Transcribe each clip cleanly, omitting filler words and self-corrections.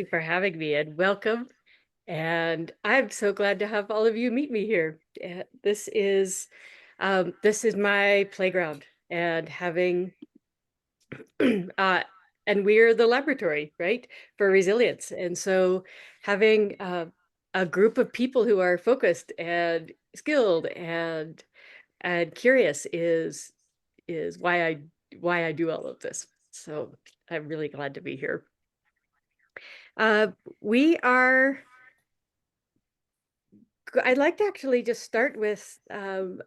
you for having me and welcome. And I'm so glad to have all of you meet me here. This is my playground, and having uh, and we're the laboratory, right, for resilience. And so having a group of people who are focused and skilled and curious is why I do all of this. So I'm really glad to be here. Uh, we are I'd like to actually just start with a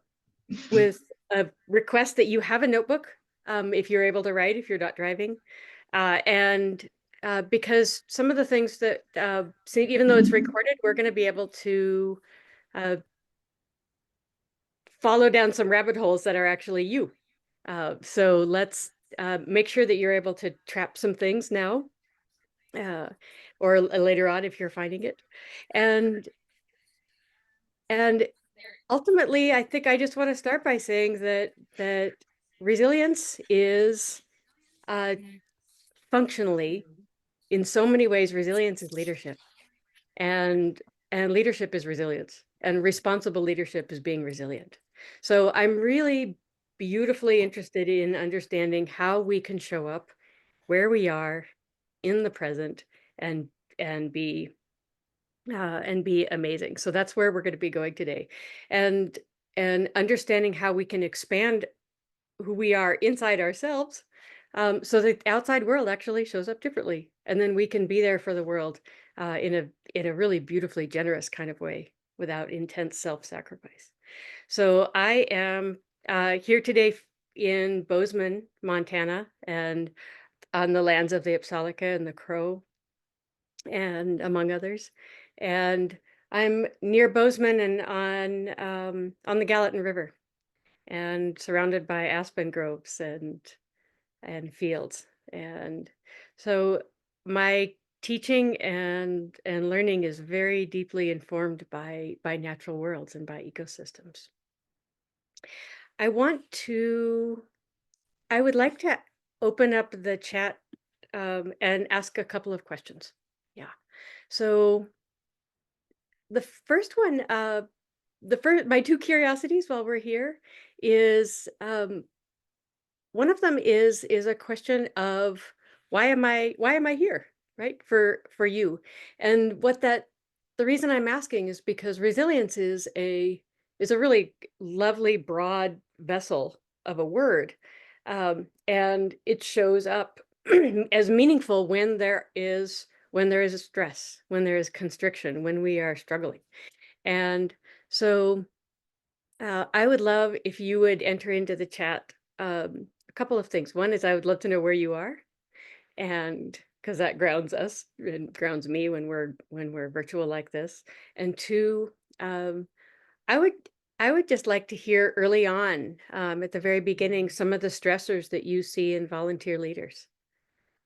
request that you have a notebook, if you're able to write, if you're not driving. And because some of the things that, see, even though it's recorded, we're going to be able to uh, follow down some rabbit holes that are actually you. So let's make sure that you're able to trap some things now, uh, or later on if you're finding it. And and ultimately, I think I just want to start by saying that resilience is uh, functionally, in so many ways, resilience is leadership, and leadership is resilience, and responsible leadership is being resilient. So I'm really beautifully interested in understanding how we can show up where we are in the present and and be be amazing. So that's where we're going to be going today, and understanding how we can expand who we are inside ourselves, so the outside world actually shows up differently, and then we can be there for the world in a really beautifully generous kind of way without intense self-sacrifice. So I am here today in Bozeman, Montana, and on the lands of the Ipsalica and the Crow, and among others. And I'm near Bozeman and on the Gallatin River, and surrounded by aspen groves and fields. And so my teaching and learning is very deeply informed by natural worlds and by ecosystems. I want to I would like to open up the chat, and ask a couple of questions. Yeah. So the first one, the first my two curiosities while we're here is, one of them is a question of why am I here, right? For you. And what that the reason I'm asking is because resilience is a really lovely broad vessel of a word. And it shows up as meaningful when there is a stress, when there is constriction, when we are struggling. And so I would love if you would enter into the chat, a couple of things. One is I would love to know where you are, and because that grounds us and grounds me when we're virtual like this. And two, um, I would I would just like to hear early on, at the very beginning, some of the stressors that you see in volunteer leaders,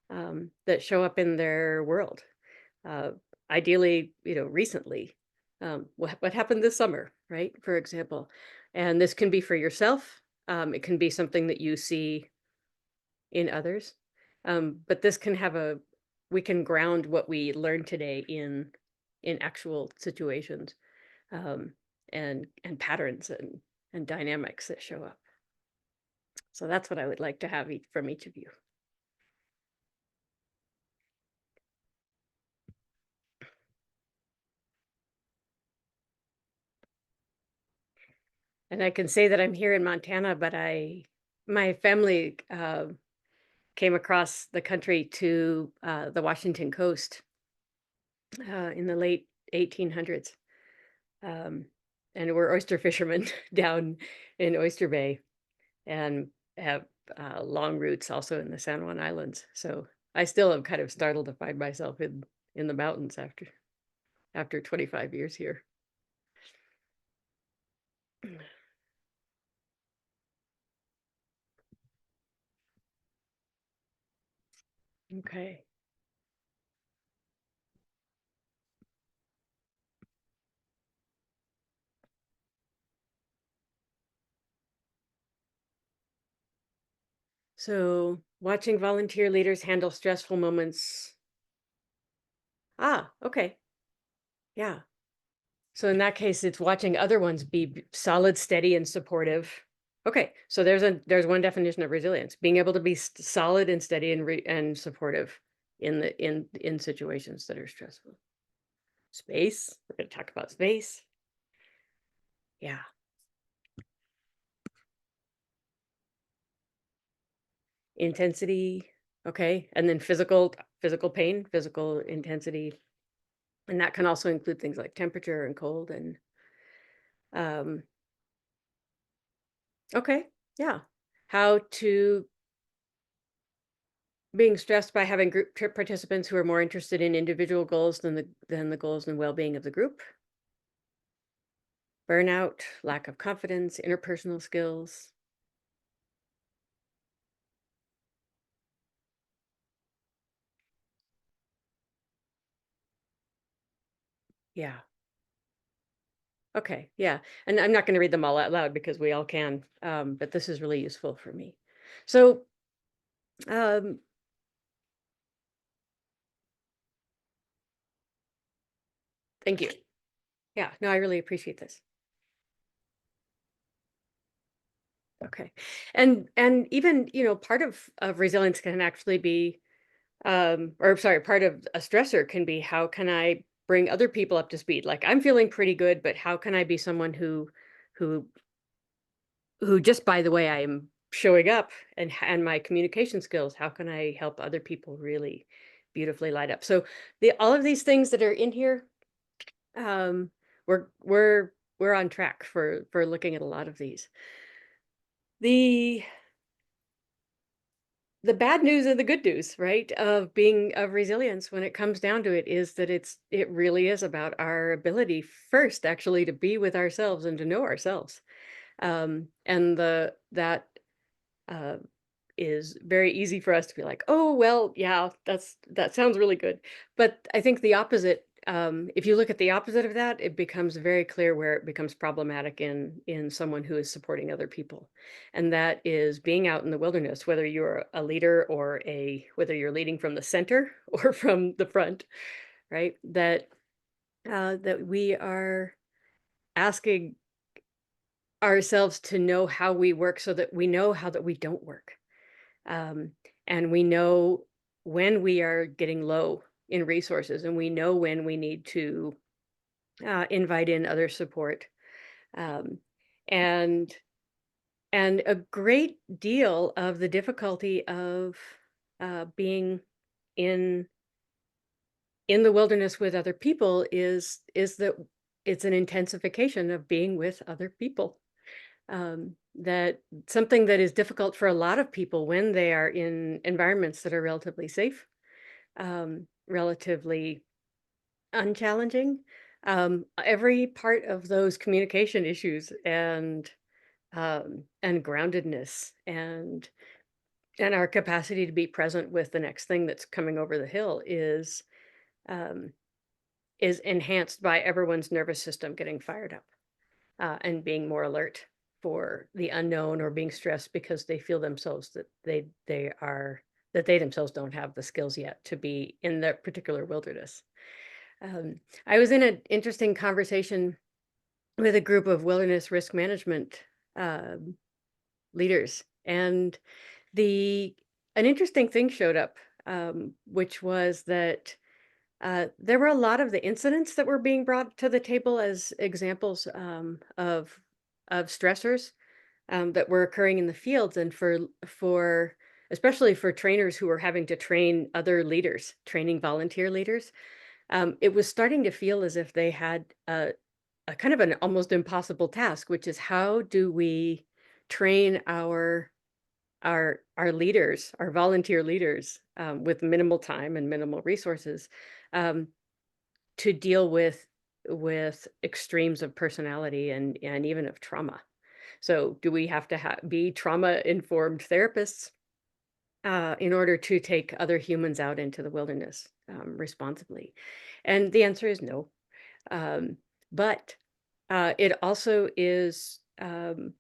that show up in their world. Uh, Ideally, recently, what happened this summer, right? For example, and this can be for yourself. It can be something that you see in others. But this can have we can ground what we learned today in actual situations, um, and patterns and dynamics that show up. So that's what I would like to have from each of you. And I can say that I'm here in Montana, but my family came across the country to the Washington coast in the late 1800s. Um, and we're oyster fishermen down in Oyster Bay, and have long roots also in the San Juan Islands. So I still am kind of startled to find myself in the mountains after 25 years here. Okay. So watching volunteer leaders handle stressful moments Ah, okay. Yeah. So in that case, it's watching other ones be solid, steady, and supportive. Okay, so there's one definition of resilience: being able to be solid and steady and supportive in situations that are stressful. Space. We're going to talk about space. Yeah. Intensity. Okay, and then physical pain, physical intensity, and that can also include things like temperature and cold and um. Okay, yeah. How to Being stressed by having group trip participants who are more interested in individual goals than the goals and well-being of the group. Burnout, lack of confidence, interpersonal skills. Yeah. Okay. Yeah. And I'm not going to read them all out loud because we all can. But this is really useful for me. So, um, thank you. Yeah. No, I really appreciate this. Okay. And even, part of resilience can actually be or sorry, part of a stressor can be, how can I bring other people up to speed? Like, I'm feeling pretty good, but how can I be someone who who just by the way I am showing up and my communication skills, how can I help other people really beautifully light up? So the all of these things that are in here, um, we're on track for looking at a lot of these. The The bad news and the good news, right, of resilience when it comes down to it is that it really is about our ability first actually to be with ourselves and to know ourselves. And that uh, is very easy for us to be like, "Oh, well, yeah, that sounds really good." But I think the opposite, if you look at the opposite of that, it becomes very clear where it becomes problematic in someone who is supporting other people. And that is being out in the wilderness, whether you're a leader or whether you're leading from the center or from the front, right? That we are asking ourselves to know how we work so that we know how that we don't work. Um, and we know when we are getting low in resources, and we know when we need to invite in other support. Um, and and a great deal of the difficulty of being in in the wilderness with other people is that it's an intensification of being with other people. That something that is difficult for a lot of people when they are in environments that are relatively safe, relatively unchallenging. Every part of those communication issues and groundedness and our capacity to be present with the next thing that's coming over the hill um, is enhanced by everyone's nervous system getting fired up and being more alert for the unknown, or being stressed because they feel themselves that they themselves don't have the skills yet to be in that particular wilderness. I was in an interesting conversation with a group of wilderness risk management um, leaders, and the an interesting thing showed up, which was that there were a lot of the incidents that were being brought to the table as examples of stressors that were occurring in the fields, and for especially for trainers who were having to train other leaders, training volunteer leaders. It was starting to feel as if they had a kind of an almost impossible task, which is, how do we train our leaders, our volunteer leaders, with minimal time and minimal resources, um, to deal with extremes of personality and even of trauma. So, do we have to be trauma informed therapists in order to take other humans out into the wilderness responsibly? And the answer is no. Um, but it also is, and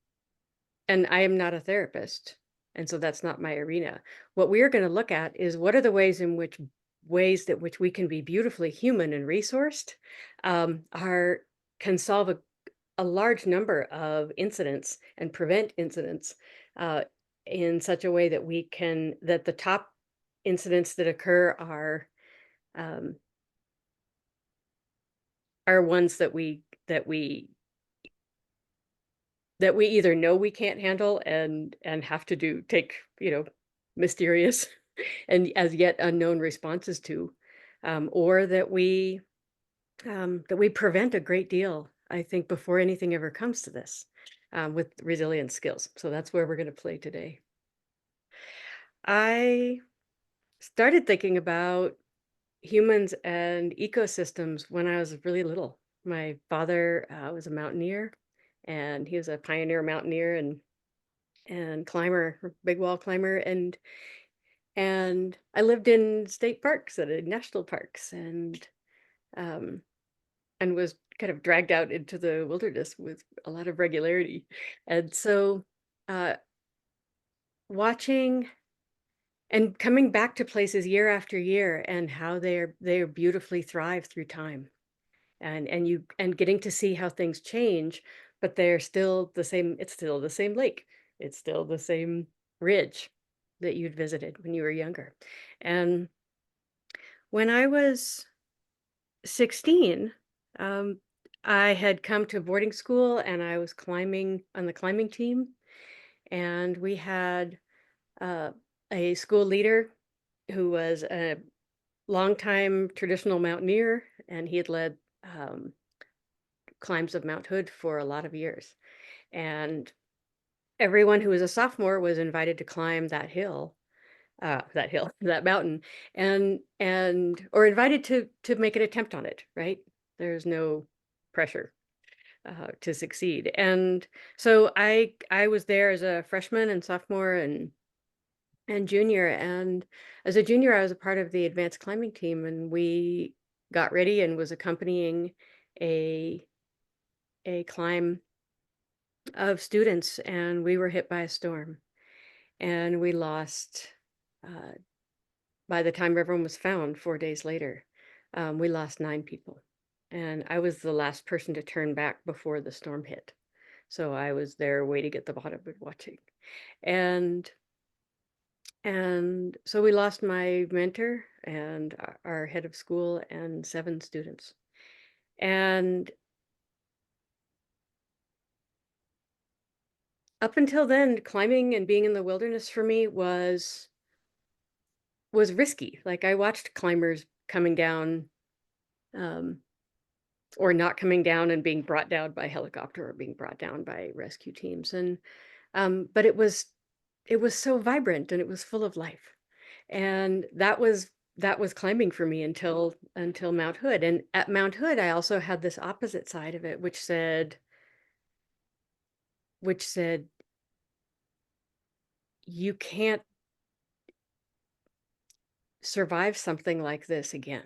I am not a therapist, and so that's not my arena. What we are going to look at is, what are the ways in which ways that which we can be beautifully human and resourced are can solve a large number of incidents and prevent incidents uh, in such a way that that the top incidents that occur um, are ones that we either know we can't handle and have to take mysterious and as yet unknown responses to, or that we prevent a great deal, I think, before anything ever comes to this, with resilience skills. So that's where we're going to play today. I started thinking about humans and ecosystems when I was really little. My father was a mountaineer, and he was a pioneer mountaineer and climber, big wall climber, and I lived in state parks and in national parks, um, and was kind of dragged out into the wilderness with a lot of regularity. And so, uh, watching and coming back to places year after year and how they're beautifully thrive through time, and getting to see how things change, but they're still the same. It's still the same lake. It's still the same ridge that you'd visited when you were younger. And when I was 16, um, I had come to boarding school and I was climbing on the climbing team. And we had uh, a school leader who was a longtime traditional mountaineer, and he had led climbs of Mount Hood for a lot of years. And everyone who was a sophomore was invited to climb that mountain, or invited to make an attempt on it, right? There's no pressure to succeed. And so I was there as a freshman and sophomore and junior. And as a junior, I was a part of the advanced climbing team, and we got ready and was accompanying a a climb of students, and we were hit by a storm, and we lost. Uh, by the time everyone was found 4 days later, we lost 9 people, and I was the last person to turn back before the storm hit. So I was there waiting at the bottom and watching, and so we lost my mentor and our head of school and 7 students. And up until then, climbing and being in the wilderness for me was risky. Like, I watched climbers coming down, um, or not coming down and being brought down by helicopter or being brought down by rescue teams. And but it was so vibrant and it was full of life. And that was climbing for me until Mount Hood. And at Mount Hood, I also had this opposite side of it, which said you can't survive something like this again.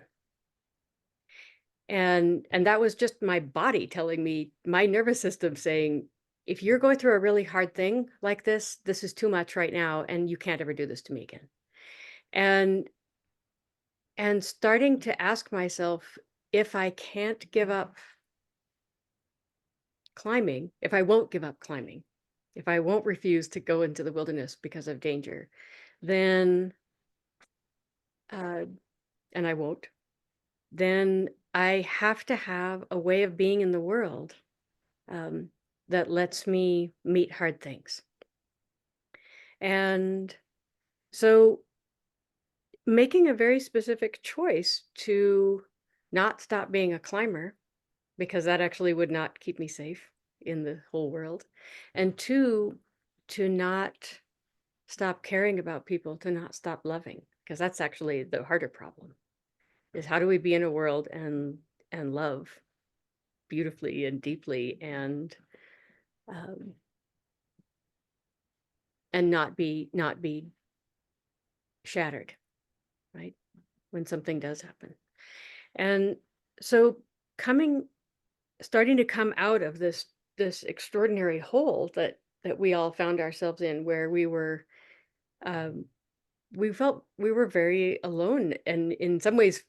And that was just my body telling me, my nervous system saying, if you're going through a really hard thing like this is too much right now, and you can't ever do this to me again. And starting to ask myself, if I can't give up climbing, if I won't give up climbing, if I won't refuse to go into the wilderness because of danger, then, uh, and I won't, then I have to have a way of being in the world, um, that lets me meet hard things. And so making a very specific choice to not stop being a climber, because that actually would not keep me safe in the whole world, and two, to not stop caring about people, to not stop loving, because that's actually the harder problem, is how do we be in a world and love beautifully and deeply, um, and not be shattered, right, when something does happen. And so coming starting to come out of this extraordinary hole that we all found ourselves in, where we were, um, we felt we were very alone, and in some ways,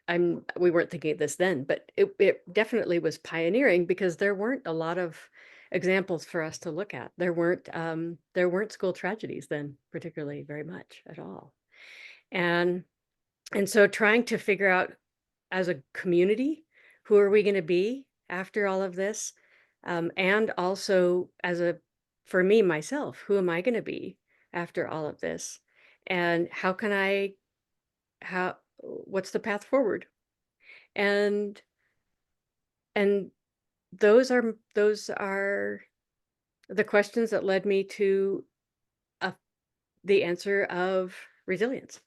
we weren't thinking of this then, but it definitely was pioneering because there weren't a lot of examples for us to look at. There weren't school tragedies then, particularly very much at all. And and so trying to figure out as a community, who are we going to be after all of this? And also for me, myself, who am I going to be after all of this? And what's the path forward? And, and those are the questions that led me to uh, the answer of resilience,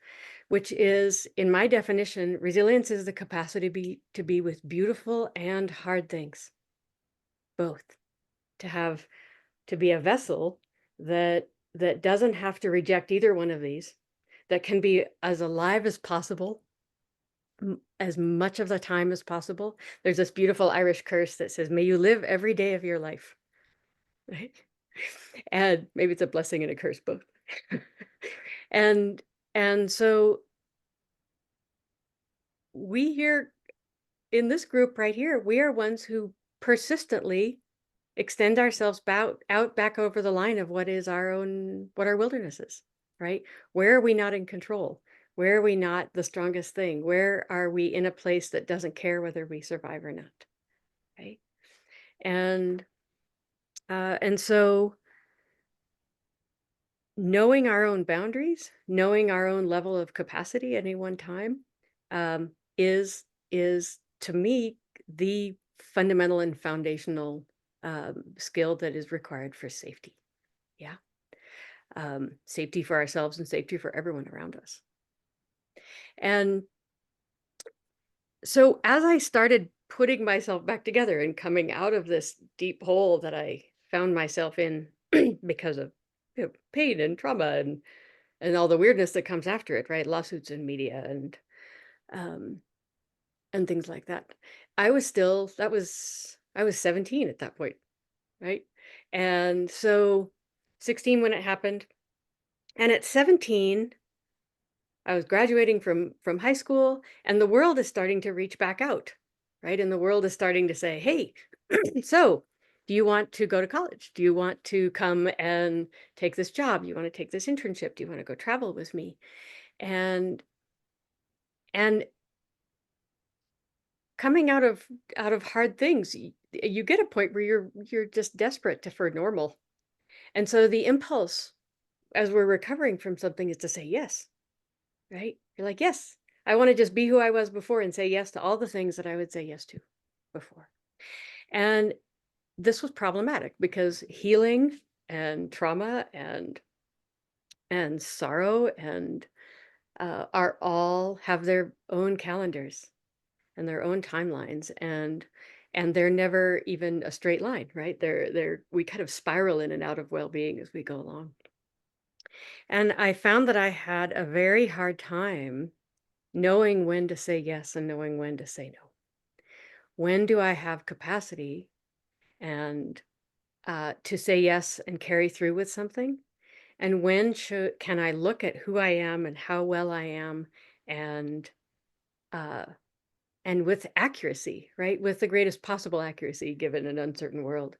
which is, in my definition, resilience is the capacity to be with beautiful and hard things, both. To have to be a vessel that doesn't have to reject either one of these, that can be as alive as possible, as much of the time as possible. There's this beautiful Irish curse that says, "May you live every day of your life." Right? And maybe it's a blessing and a curse, both. and and so we here in this group right here, we are ones who persistently extend ourselves out back over the line of what our wilderness is, right? Where are we not in control? Where are we not the strongest thing? Where are we in a place that doesn't care whether we survive or not, right? And so knowing our own boundaries, knowing our own level of capacity at any one time, um, is to me the fundamental and foundational skill that is required for safety. Yeah, safety for ourselves and safety for everyone around us. And so, as I started putting myself back together and coming out of this deep hole that I found myself in because of pain and trauma and all the weirdness that comes after it, right? Lawsuits and media um, and things like that. I was 17 at that point, right? And so 16 when it happened. And at 17, I was graduating from high school, and the world is starting to reach back out, right? And the world is starting to say, "Hey, so do you want to go to college? Do you want to come and take this job? Do you want to take this internship? Do you want to go travel with me?" And and coming out of hard things, you get a point where you're just desperate for normal. And so the impulse as we're recovering from something is to say yes, right? You're like, "Yes, I want to just be who I was before and say yes to all the things that I would say yes to before." And this was problematic because healing and trauma and sorrow and are all have their own calendars and their own timelines, and they're never even a straight line, right? We kind of spiral in and out of well-being as we go along. And I found that I had a very hard time knowing when to say yes and knowing when to say no. When do I have capacity and to say yes and carry through with something? And when can I look at who I am and how well I am, and uh, and with accuracy, right? With the greatest possible accuracy given an uncertain world,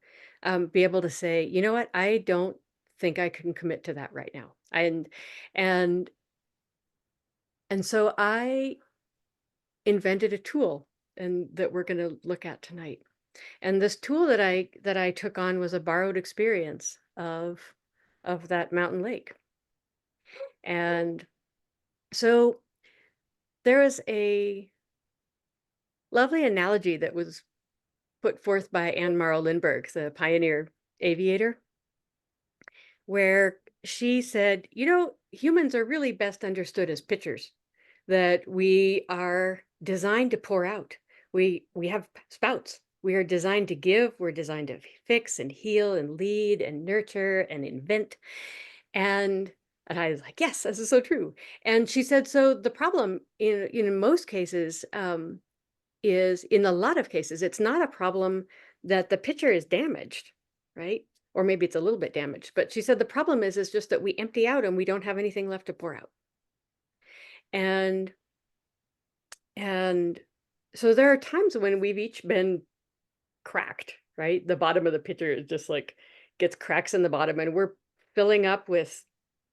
be able to say, you know what, I don't think I can commit to that right now. And and so I invented a tool and that we're going to look at tonight. And this tool that I took on was a borrowed experience of that mountain lake. And so there is a lovely analogy that was put forth by Anne Morrow Lindbergh, the pioneer aviator, where she said, you know, humans are really best understood as pitchers, that we are designed to pour out. We have spouts. We are designed to give, we're designed to fix and heal and lead and nurture and invent. And and I was like, yes, this is so true. And she said, so the problem in most cases, is in a lot of cases, it's not a problem that the pitcher is damaged, right? Or maybe it's a little bit damaged. But she said the problem is just that we empty out and we don't have anything left to pour out. And and so there are times when we've each been cracked, right? The bottom of the pitcher is just like gets cracks in the bottom, and we're filling up with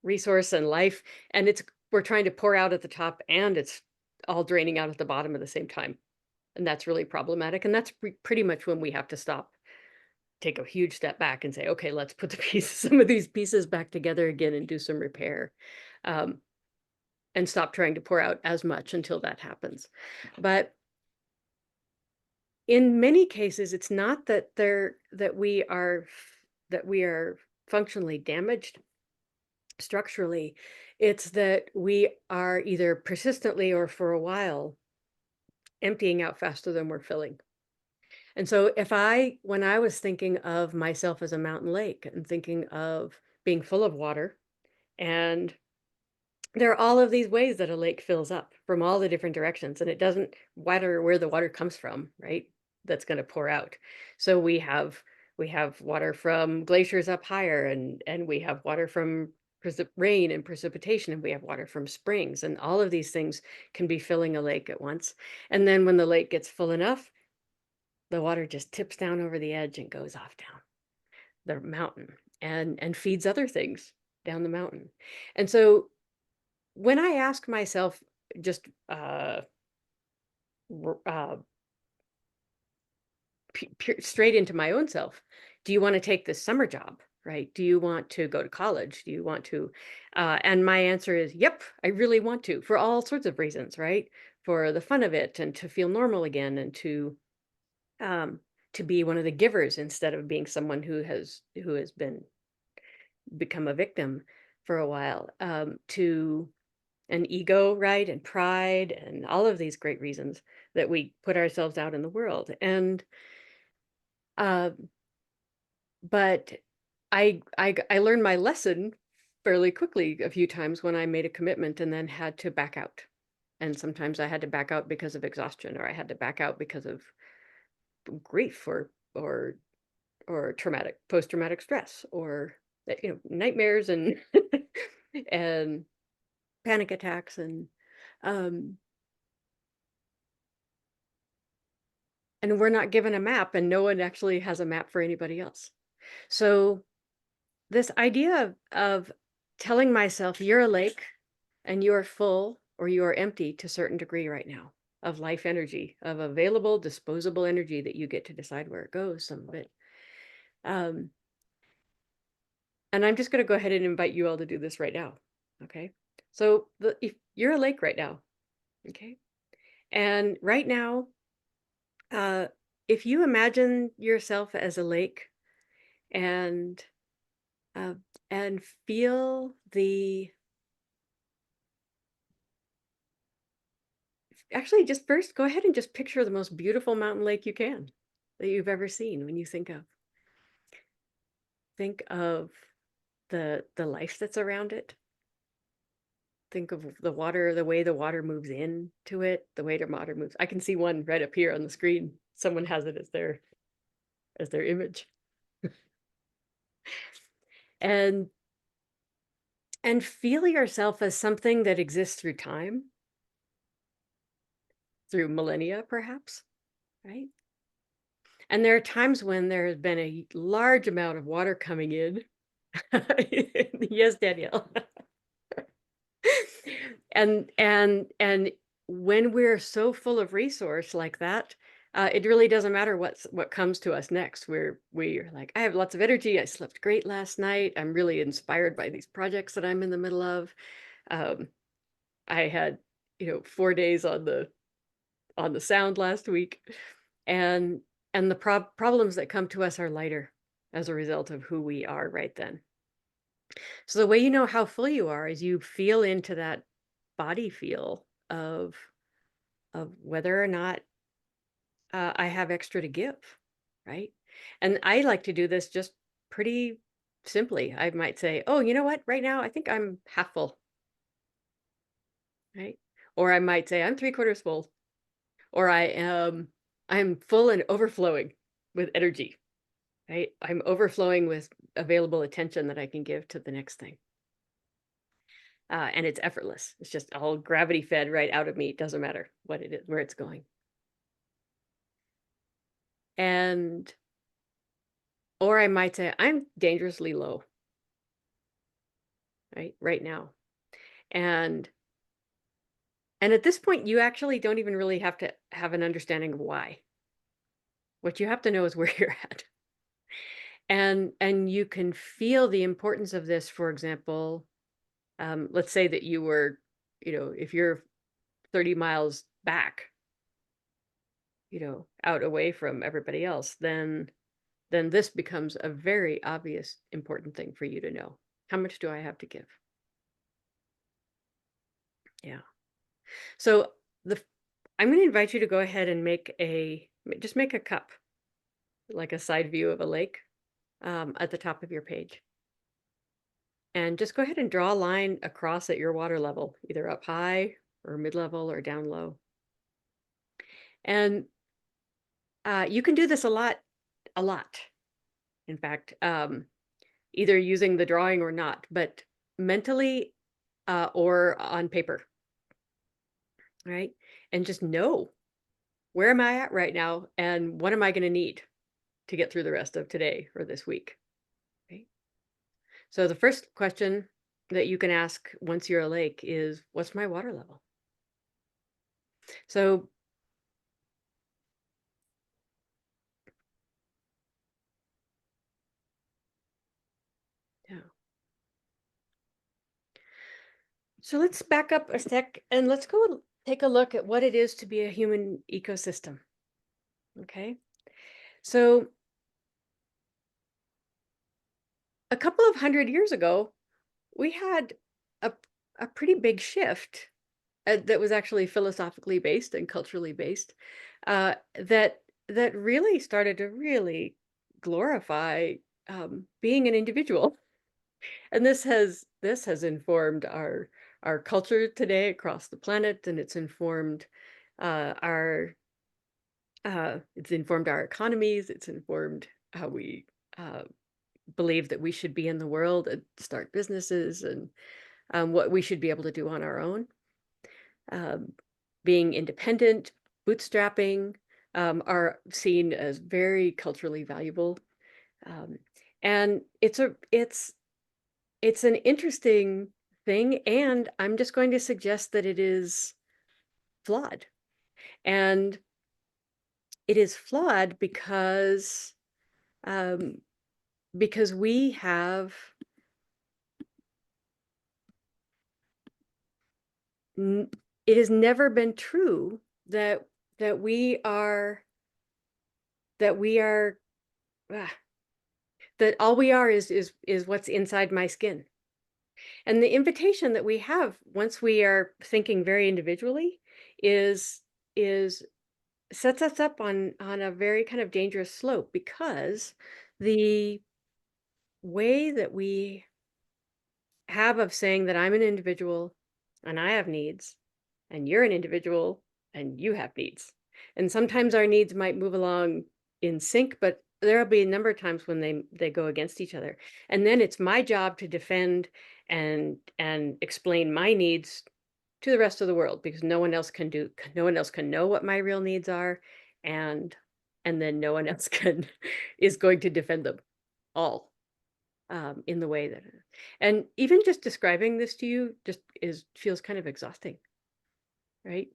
resource and life, and we're trying to pour out at the top, and it's all draining out at the bottom at the same time. And that's really problematic. And that's pretty much when we have to stop, take a huge step back and say, okay, let's put some of these pieces back together again and do some repair. Um, and stop trying to pour out as much until that happens. But in many cases, it's not that we are functionally damaged structurally. It's that we are either persistently or for a while emptying out faster than we're filling. And so when I was thinking of myself as a mountain lake and thinking of being full of water, and there are all of these ways that a lake fills up from all the different directions, and it doesn't matter where the water comes from, right? That's going to pour out. So we have water from glaciers up higher, and we have water from rain and precipitation, and we have water from springs, and all of these things can be filling a lake at once. And then when the lake gets full enough, the water just tips down over the edge and goes off down the mountain and feeds other things down the mountain. And so when I ask myself just uh, straight into my own self, do you want to take this summer job? Right? Do you want to go to college? Do you want to? And my answer is, yep, I really want to, for all sorts of reasons, right? For the fun of it, and to feel normal again, and um, to be one of the givers instead of being someone who has become a victim for a while. To an ego, right, and pride, and all of these great reasons that we put ourselves out in the world. And uh, but I learned my lesson fairly quickly a few times when I made a commitment and then had to back out. And sometimes I had to back out because of exhaustion, or I had to back out because of grief, or traumatic post-traumatic stress, or nightmares, and and panic attacks, um and we're not given a map, and no one actually has a map for anybody else. So this idea of telling myself, you're a lake and you're full or you are empty to a certain degree right now, of life energy, of available disposable energy that you get to decide where it goes, some of it. um And I'm just going to go ahead and invite you all to do this right now. Okay. So if you're a lake right now, okay. And right now, uh, if you imagine yourself as a lake, and uh, and feel actually, just first go ahead and just picture the most beautiful mountain lake you can, that you've ever seen. When you think of the life that's around it. Think of the water, the way the water moves into it, the way the water moves. I can see one right up here on the screen. Someone has it as their image. And feel yourself as something that exists through time, through millennia, perhaps, right? And there are times when there has been a large amount of water coming in. Yes, Danielle. And when we're so full of resource like that, it really doesn't matter what comes to us next. We're like, I have lots of energy. I slept great last night. I'm really inspired by these projects that I'm in the middle of. Um, I had 4 days on the sound last week, and the problems that come to us are lighter as a result of who we are right then. So the way you know how full you are is you feel into that body feel of whether or not I have extra to give, right? And I like to do this just pretty simply. I might say, "Oh, you know what? Right now, I think I'm half full," right? Or I might say, "I'm three-quarters full," or I'm full and overflowing with energy, right? I'm overflowing with available attention that I can give to the next thing. and it's effortless. It's just all gravity fed right out of me. It doesn't matter what it is, where it's going. And, or I might say, I'm dangerously low, right now. And at this point, you actually don't even really have to have an understanding of why. What you have to know is where you're at. And you can feel the importance of this. For example, let's say that you were, if you're 30 miles back, out away from everybody else, then this becomes a very obvious, important thing for you to know. How much do I have to give? Yeah. So the I'm going to invite you to go ahead and just make a cup, like a side view of a lake, at the top of your page. And just go ahead and draw a line across at your water level, either up high or mid-level or down low. And you can do this a lot. In fact, either using the drawing or not, but mentally or on paper, right? And just know, where am I at right now, and what am I going to need to get through the rest of today or this week, right? So the first question that you can ask once you're awake is, what's my water level? So yeah. So let's back up a sec and let's go take a look at what it is to be a human ecosystem. Okay. So a couple of 100 years ago, we had a, a pretty big shift that was actually philosophically based and culturally based, that really started to really glorify being an individual. And this has informed our culture today across the planet, and our it's informed our economies. It's informed how we uh, believe that we should be in the world and start businesses, and what we should be able to do on our own. Um, Being independent, bootstrapping, are seen as very culturally valuable. Um, and it's an interesting thing, and I'm just going to suggest that it is flawed. And it is flawed um, because n- it has never been true that we are that we are ah, that all we are is what's inside my skin. And the invitation that we have once we are thinking very individually is is sets us up on a very kind of dangerous slope, because the way that we have of saying that I'm an individual and I have needs, and you're an individual and you have needs. And sometimes our needs might move along in sync, but there'll be a number of times when they go against each other. And then it's my job to defend and explain my needs to the rest of the world, because no one else can know what my real needs are, and then no one else can is going to defend them all in the way that, and even just describing this to you just feels kind of exhausting, right?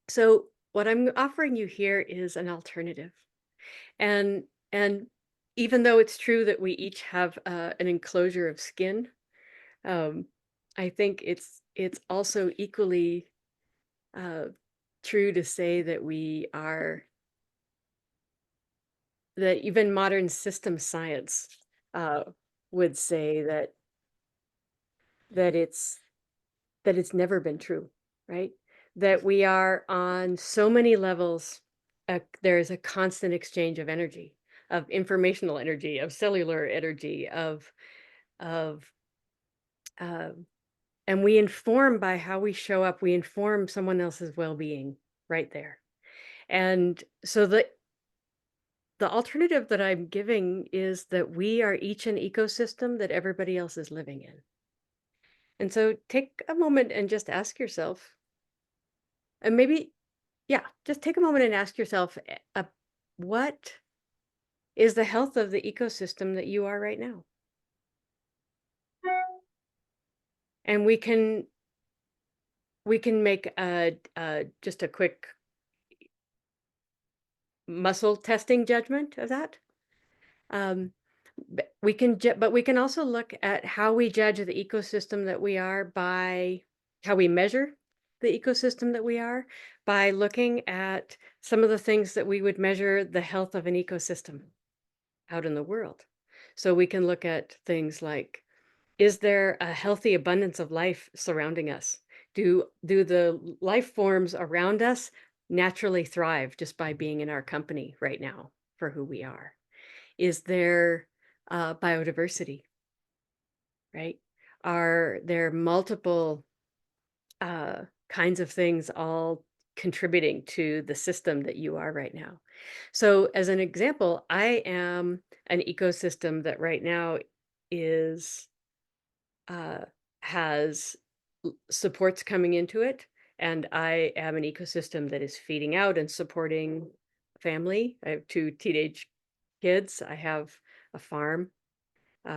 So what I'm offering you here is an alternative. And even though it's true that we each have an enclosure of skin, um, I think it's also equally uh, true to say that even modern system science uh, would say that it's that it's never been true, right? That we are on so many levels. There is a constant exchange of energy, of informational energy, of cellular energy, of um, and we inform by how we show up. We inform someone else's well-being right there. And so the alternative that I'm giving is that we are each an ecosystem that everybody else is living in. And so take a moment and just ask yourself, and maybe, yeah, just take a moment and ask yourself, what is the health of the ecosystem that you are right now? And we can make just a quick muscle testing judgment of that. Um, but we can also look at how we judge the ecosystem that we are by how we measure the ecosystem that we are by looking at some of the things that we would measure the health of an ecosystem out in the world. So we can look at things like, is there a healthy abundance of life surrounding us? Do the life forms around us naturally thrive just by being in our company right now for who we are? Is there biodiversity, right? Are there multiple kinds of things all contributing to the system that you are right now? So, as an example, I am an ecosystem that right now is uh, has supports coming into it, and I am an ecosystem that is feeding out and supporting family. I have two teenage kids. I have a farm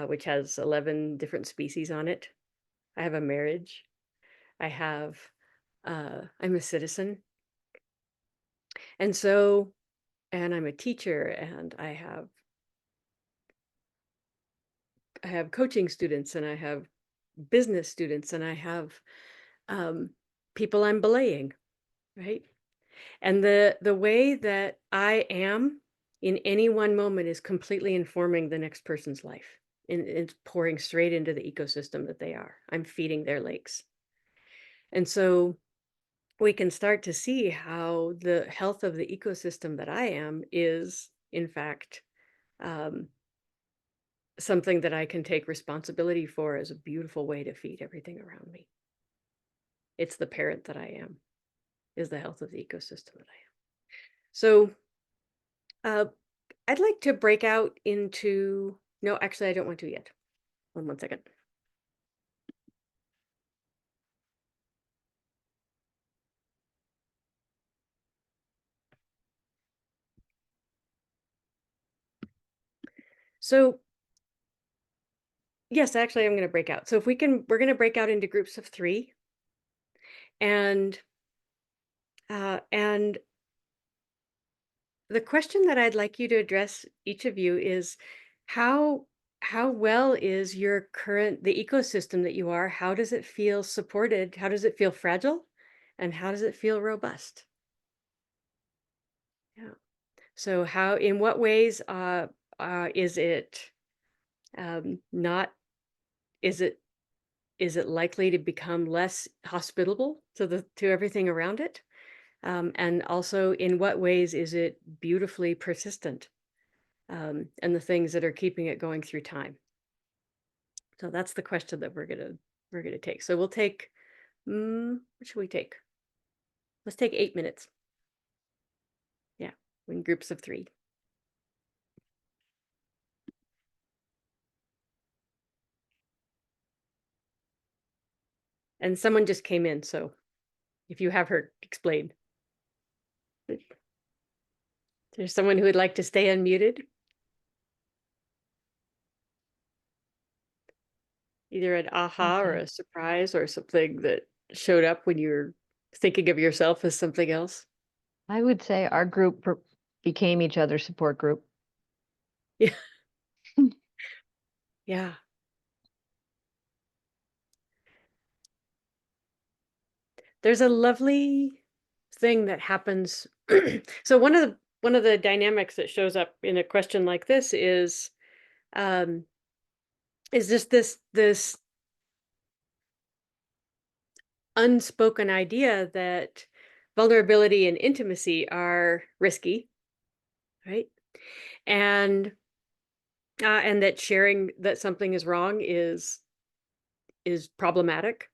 which has 11 different species on it. I have a marriage. I have, I'm a citizen. And so, and I'm a teacher, and I have coaching students, and I have business students, and I have um, people I'm belaying, right? And the way that I am in any one moment is completely informing the next person's life. And it's pouring straight into the ecosystem that they are. I'm feeding their lakes. And so we can start to see how the health of the ecosystem that I am is, in fact, um, something that I can take responsibility for as a beautiful way to feed everything around me. It's the parent that I am, is the health of the ecosystem that I am. So uh, I'd like to break out into, no, actually, I don't want to yet. One second. So yes, actually, I'm going to break out. So if we can, we're going to break out into groups of three, and and the question that I'd like you to address, each of you, is how how well is your the ecosystem that you are, how does it feel supported? How does it feel fragile? And how does it feel robust? Yeah. So how, in what ways is it not, is it is it likely to become less hospitable to everything around it? And also, in what ways is it beautifully persistent? And the things that are keeping it going through time. So that's the question that we're gonna take. So we'll take, what should we take? Let's take 8 minutes. Yeah, in groups of three. And someone just came in, so if you have her, explain. There's someone who would like to stay unmuted, either an aha or Okay. a surprise or something that showed up when you're thinking of yourself as something else. I would say our group became each other's support group. Yeah. Yeah. There's a lovely thing that happens. So one of the dynamics that shows up in a question like this um, is just this unspoken idea that vulnerability and intimacy are risky, right? And and that sharing that something is wrong is problematic.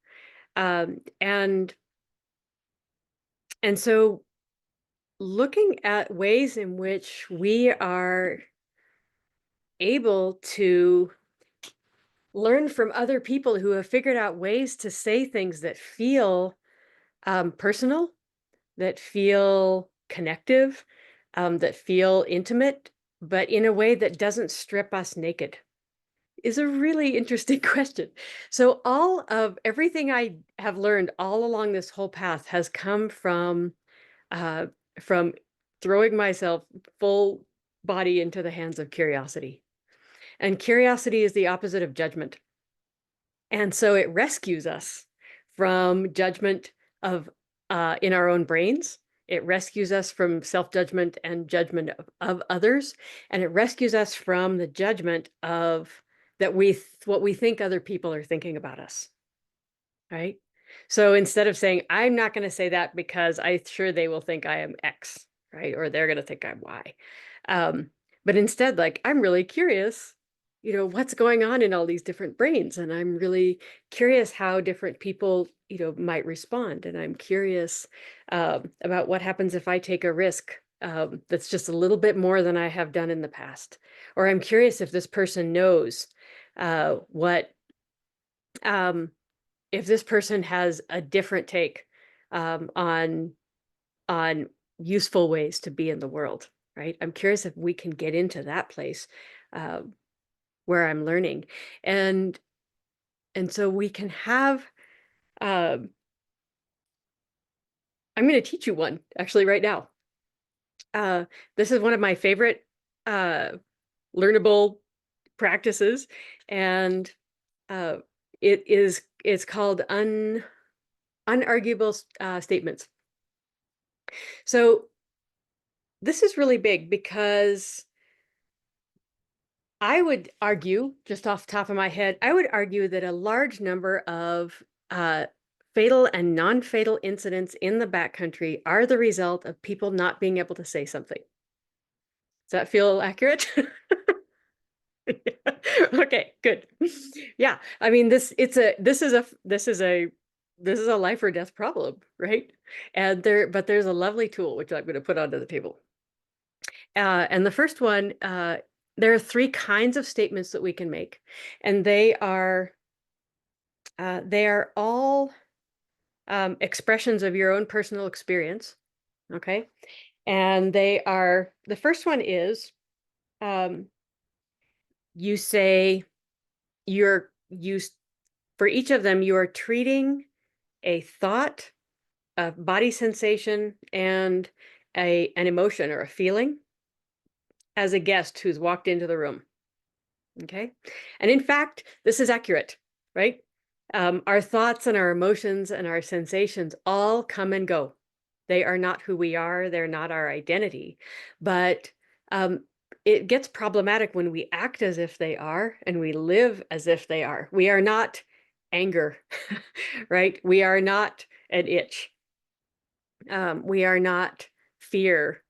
Um, and and so looking at ways in which we are able to learn from other people who have figured out ways to say things that feel personal, that feel connective, that feel intimate, but in a way that doesn't strip us naked, is a really interesting question. So all of everything I have learned all along this whole path has come uh, from throwing myself full body into the hands of curiosity. And curiosity is the opposite of judgment. And so it rescues us from judgment of in our own brains. It rescues us from self-judgment and judgment of others. And it rescues us from the judgment of that what we think other people are thinking about us. Right. So instead of saying, I'm not going to say that because I'm sure they will think I am X, right? Or they're going to think I'm Y. Um, but instead, like, I'm really curious, what's going on in all these different brains. And I'm really curious how different people, might respond. And I'm curious about what happens if I take a risk that's just a little bit more than I have done in the past. Or I'm curious if this person knows what if this person has a different take on useful ways to be in the world, right? I'm curious if we can get into that place uh, where I'm learning, and so we can have. Um, I'm going to teach you one actually right now. Uh, this is one of my favorite uh, learnable practices, and uh, it's called unarguable statements. So this is really big because I would argue, just off the top of my head, I would argue that a large number of fatal and non-fatal incidents in the backcountry are the result of people not being able to say something. Does that feel accurate? Okay, good. Yeah, I mean this is a life or death problem, right? And there's a lovely tool which I'm going to put onto the table. And the first one, there are three kinds of statements that we can make, and they are all expressions of your own personal experience. Okay, and the first one is um, you say you're you s- for each of them you are treating a thought, a body sensation, and an emotion or a feeling as a guest who's walked into the room. Okay. And in fact, this is accurate, right? Our thoughts and our emotions and our sensations all come and go. They are not who we are. They're not our identity. But it gets problematic when we act as if they are and we live as if they are. We are not anger, right? We are not an itch. We are not fear.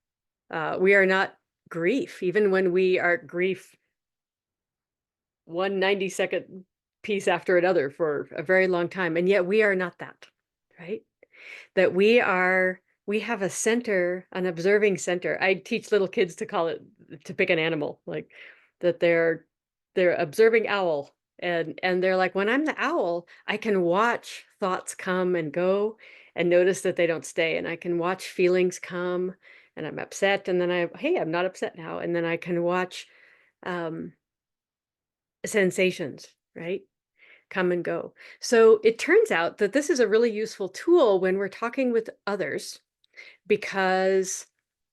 We are not grief, even when we are grief one 90-second piece after another for a very long time. And yet we are not that, right? That we have a center, an observing center. I teach little kids to call it, to pick an animal, like that they're observing owl. And they're like, when I'm the owl, I can watch thoughts come and go and notice that they don't stay. And I can watch feelings come and I'm upset. And then hey, I'm not upset now. And then I can watch um, sensations, right? Come and go. So it turns out that this is a really useful tool when we're talking with others, because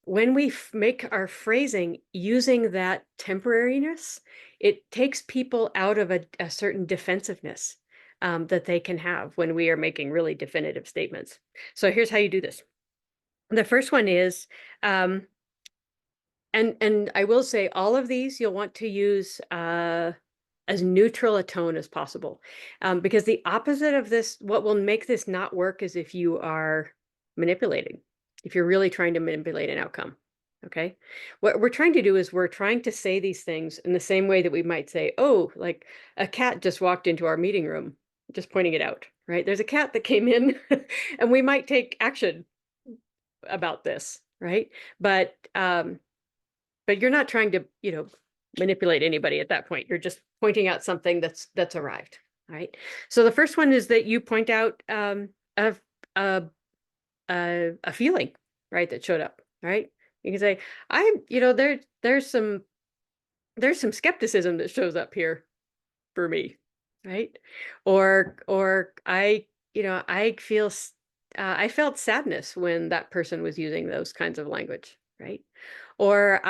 when we make our phrasing using that temporariness, it takes people out of a certain defensiveness that they can have when we are making really definitive statements. So here's how you do this. The first one is, um, and I will say all of these you'll want to use as neutral a tone as possible. Because the opposite of this, what will make this not work is if you are manipulating, if you're really trying to manipulate an outcome. Okay. What we're trying to do is we're trying to say these things in the same way that we might say, oh, like a cat just walked into our meeting room, just pointing it out, right? There's a cat that came in and we might take action about this, right? But you're not trying to, manipulate anybody at that point. You're just pointing out something that's arrived. All right. So the first one is that you point out a, a a feeling, right, that showed up. Right. You can say, there's some skepticism that shows up here for me, right? Or I felt sadness when that person was using those kinds of language, right? Or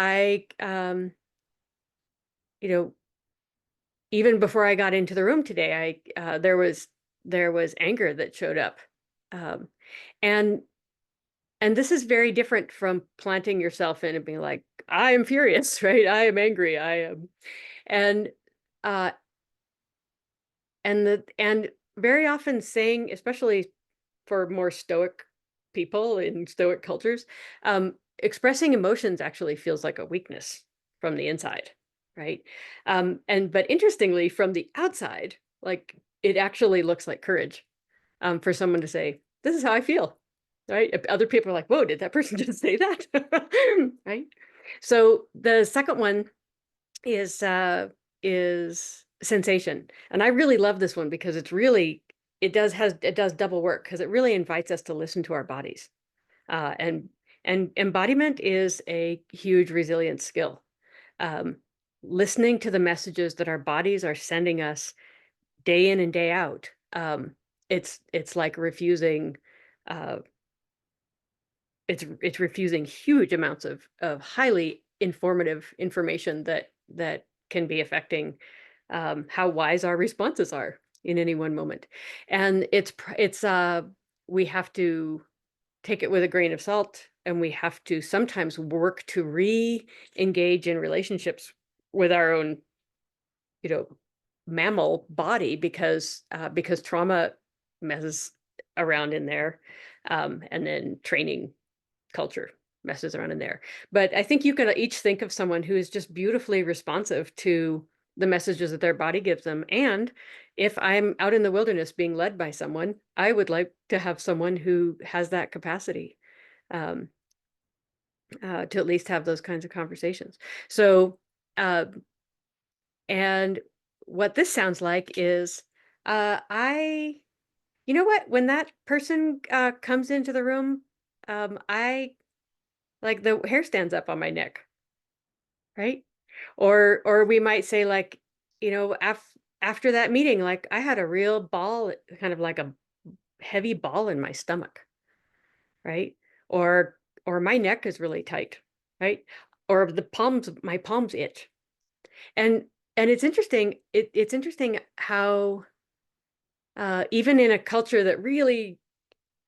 you know, even before I got into the room today, there was anger that showed up, um, and and this is very different from planting yourself in and being like, I am furious, right? I am angry. I am, and uh, and very often saying, especially for more stoic people in stoic cultures, expressing emotions actually feels like a weakness from the inside, right? And but interestingly, from the outside, like it actually looks like courage, for someone to say, "This is how I feel," right? Other people are like, "Whoa, did that person just say that?" Right? So the second one is sensation. And I really love this one because it does double work because it really invites us to listen to our bodies. And embodiment is a huge resilience skill. Um, Listening to the messages that our bodies are sending us day in and day out. It's like refusing uh, it's refusing huge amounts of highly informative information that can be affecting how wise our responses are in any one moment. And we have to take it with a grain of salt, and we have to sometimes work to re-engage in relationships with our own, you know, mammal body because trauma messes around in there, and then training culture messes around in there. But I think you can each think of someone who is just beautifully responsive to the messages that their body gives them. And if I'm out in the wilderness being led by someone, I would like to have someone who has that capacity, um, to at least have those kinds of conversations. So, uh, and what this sounds like is, you know what, when that person comes into the room, I like the hair stands up on my neck, right? Or we might say like, after that meeting, like I had a real ball, kind of like a heavy ball in my stomach, right? Or or my neck is really tight, right? Or my palms itch. And it's interesting, it's interesting how even in a culture that really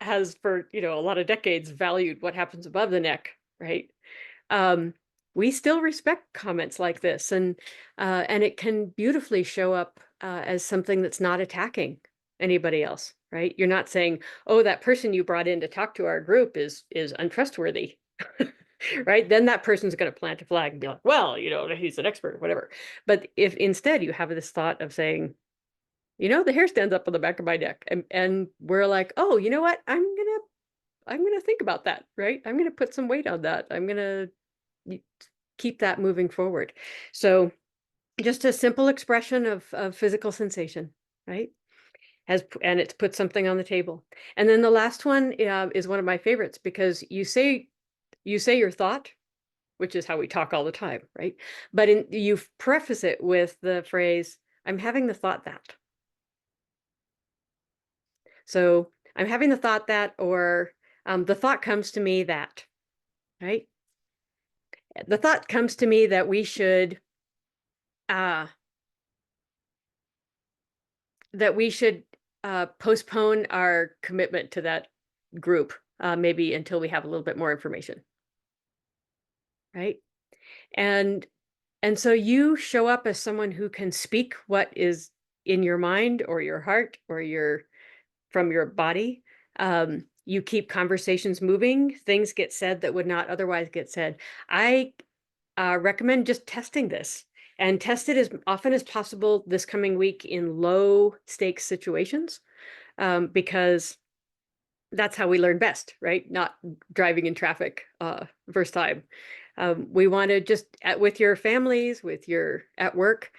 has for, a lot of decades valued what happens above the neck, right? um, we still respect comments like this, and it can beautifully show up as something that's not attacking anybody else, right? You're not saying, "Oh, that person you brought in to talk to our group is untrustworthy," right? Then that person's going to plant a flag and be like, "Well, he's an expert, or whatever." But if instead you have this thought of saying, "The hair stands up on the back of my neck," and we're like, "Oh, you know what? I'm gonna think about that, right? I'm gonna put some weight on that. I'm gonna y- keep that moving forward." So just a simple expression of physical sensation, right? And it's put something on the table. And then the last one is one of my favorites because you say your thought, which is how we talk all the time, right? But you preface it with the phrase, "I'm having the thought that." So I'm having the thought that, or the thought comes to me that, right? The thought comes to me that we should uh, postpone our commitment to that group, maybe until we have a little bit more information, right? And so you show up as someone who can speak what is in your mind or your heart or from your body. You keep conversations moving. Things get said that would not otherwise get said. I recommend just testing this, and test it as often as possible this coming week in low stakes situations, because that's how we learn best, right? Not driving in traffic first time. We want to just with your families, with your at work,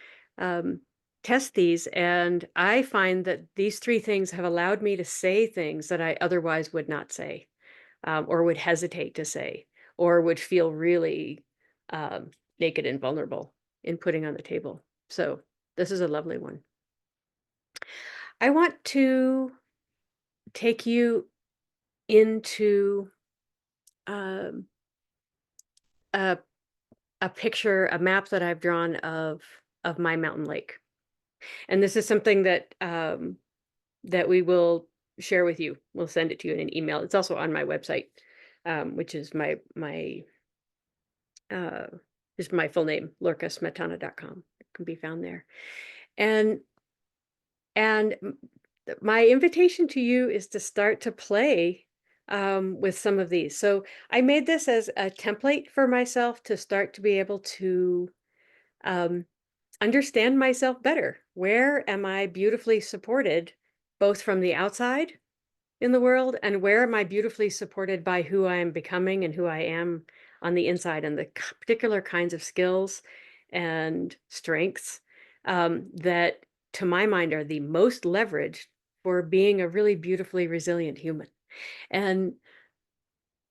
test these. And I find that these three things have allowed me to say things that I otherwise would not say, or would hesitate to say, or would feel really naked and vulnerable in putting on the table. So this is a lovely one. I want to take you into um, a a picture, a map that I've drawn of my mountain lake. And this is something that that we will share with you. We'll send it to you in an email. It's also on my website, which is my uh, just my full name, lorcasmetana.com. It can be found there. And and my invitation to you is to start to play with some of these. So I made this as a template for myself to start to be able to um, understand myself better. Where am I beautifully supported, both from the outside in the world, and where am I beautifully supported by who I am becoming and who I am on the inside, and the particular kinds of skills and strengths that, to my mind, are the most leveraged for being a really beautifully resilient human. And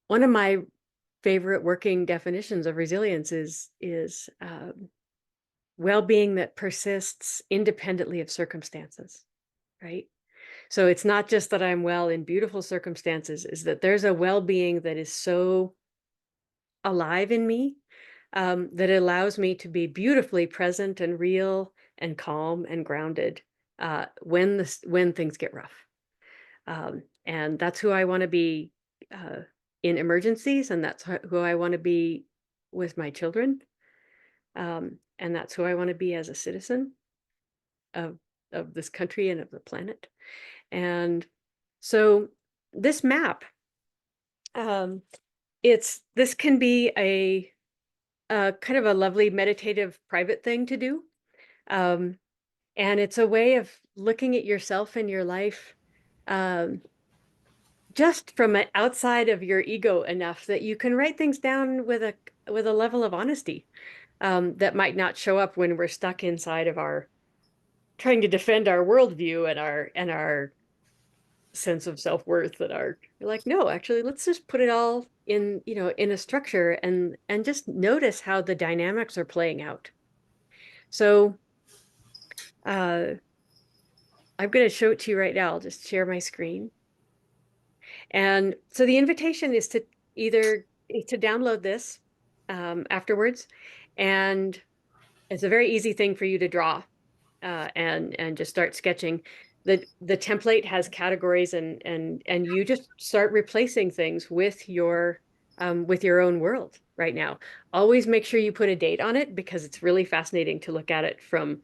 one of my favorite working definitions of resilience is well-being that persists independently of circumstances, right? So it's not just that I'm well in beautiful circumstances, is that there's a well-being that is so alive in me, that allows me to be beautifully present and real and calm and grounded when things get rough. And that's who I want to be uh, in emergencies, and that's who I want to be with my children, and that's who I want to be as a citizen of this country and of the planet. And so this map, um, this can be a kind of a lovely meditative private thing to do. Um, and it's a way of looking at yourself and your life um, just from outside of your ego enough that you can write things down with a level of honesty that might not show up when we're stuck inside of our trying to defend our worldview and our sense of self-worth that are like, no, actually, let's just put it all in, in a structure and just notice how the dynamics are playing out. So uh, I'm going to show it to you right now. I'll just share my screen. And so the invitation is to either to download this afterwards, and it's a very easy thing for you to draw and just start sketching. The template has categories, and you just start replacing things with your own world right now. Always make sure you put a date on it, because it's really fascinating to look at it from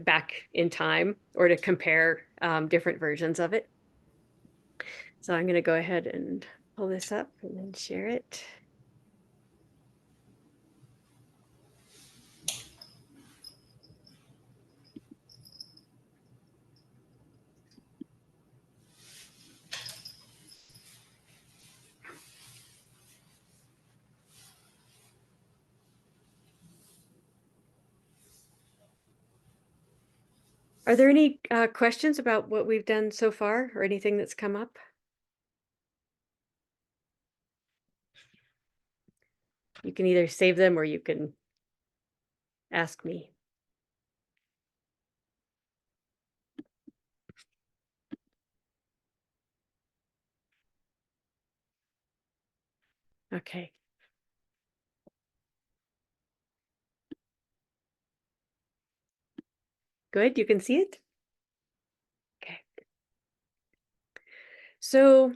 back in time or to compare different versions of it. So I'm going to go ahead and pull this up and then share it. Are there any questions about what we've done so far, or anything that's come up? You can either save them or you can ask me. Okay. Good, you can see it? Okay. So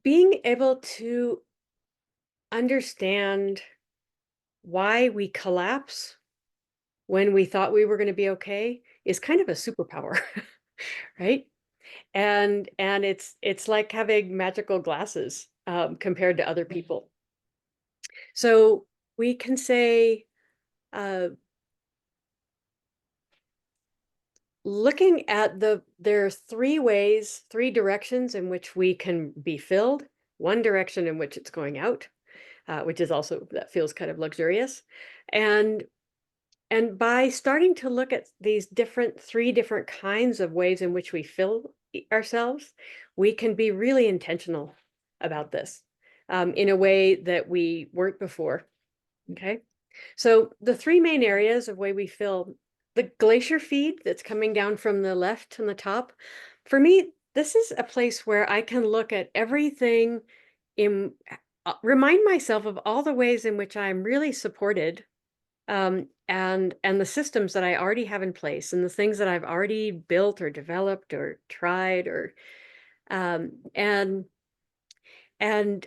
being able to understand why we collapse when we thought we were going to be okay is kind of a superpower, right? And it's like having magical glasses compared to other people. So we can say, uh, looking at there are three directions in which we can be filled, one direction in which it's going out, which is also, that feels kind of luxurious. And and by starting to look at these three different kinds of ways in which we fill ourselves, we can be really intentional about this, in a way that we weren't before. Okay. So the three main areas of way we fill: the glacier feed that's coming down from the left on the top. For me, this is a place where I can look at everything in, remind myself of all the ways in which I'm really supported, and the systems that I already have in place, and the things that I've already built or developed or tried, or um, and and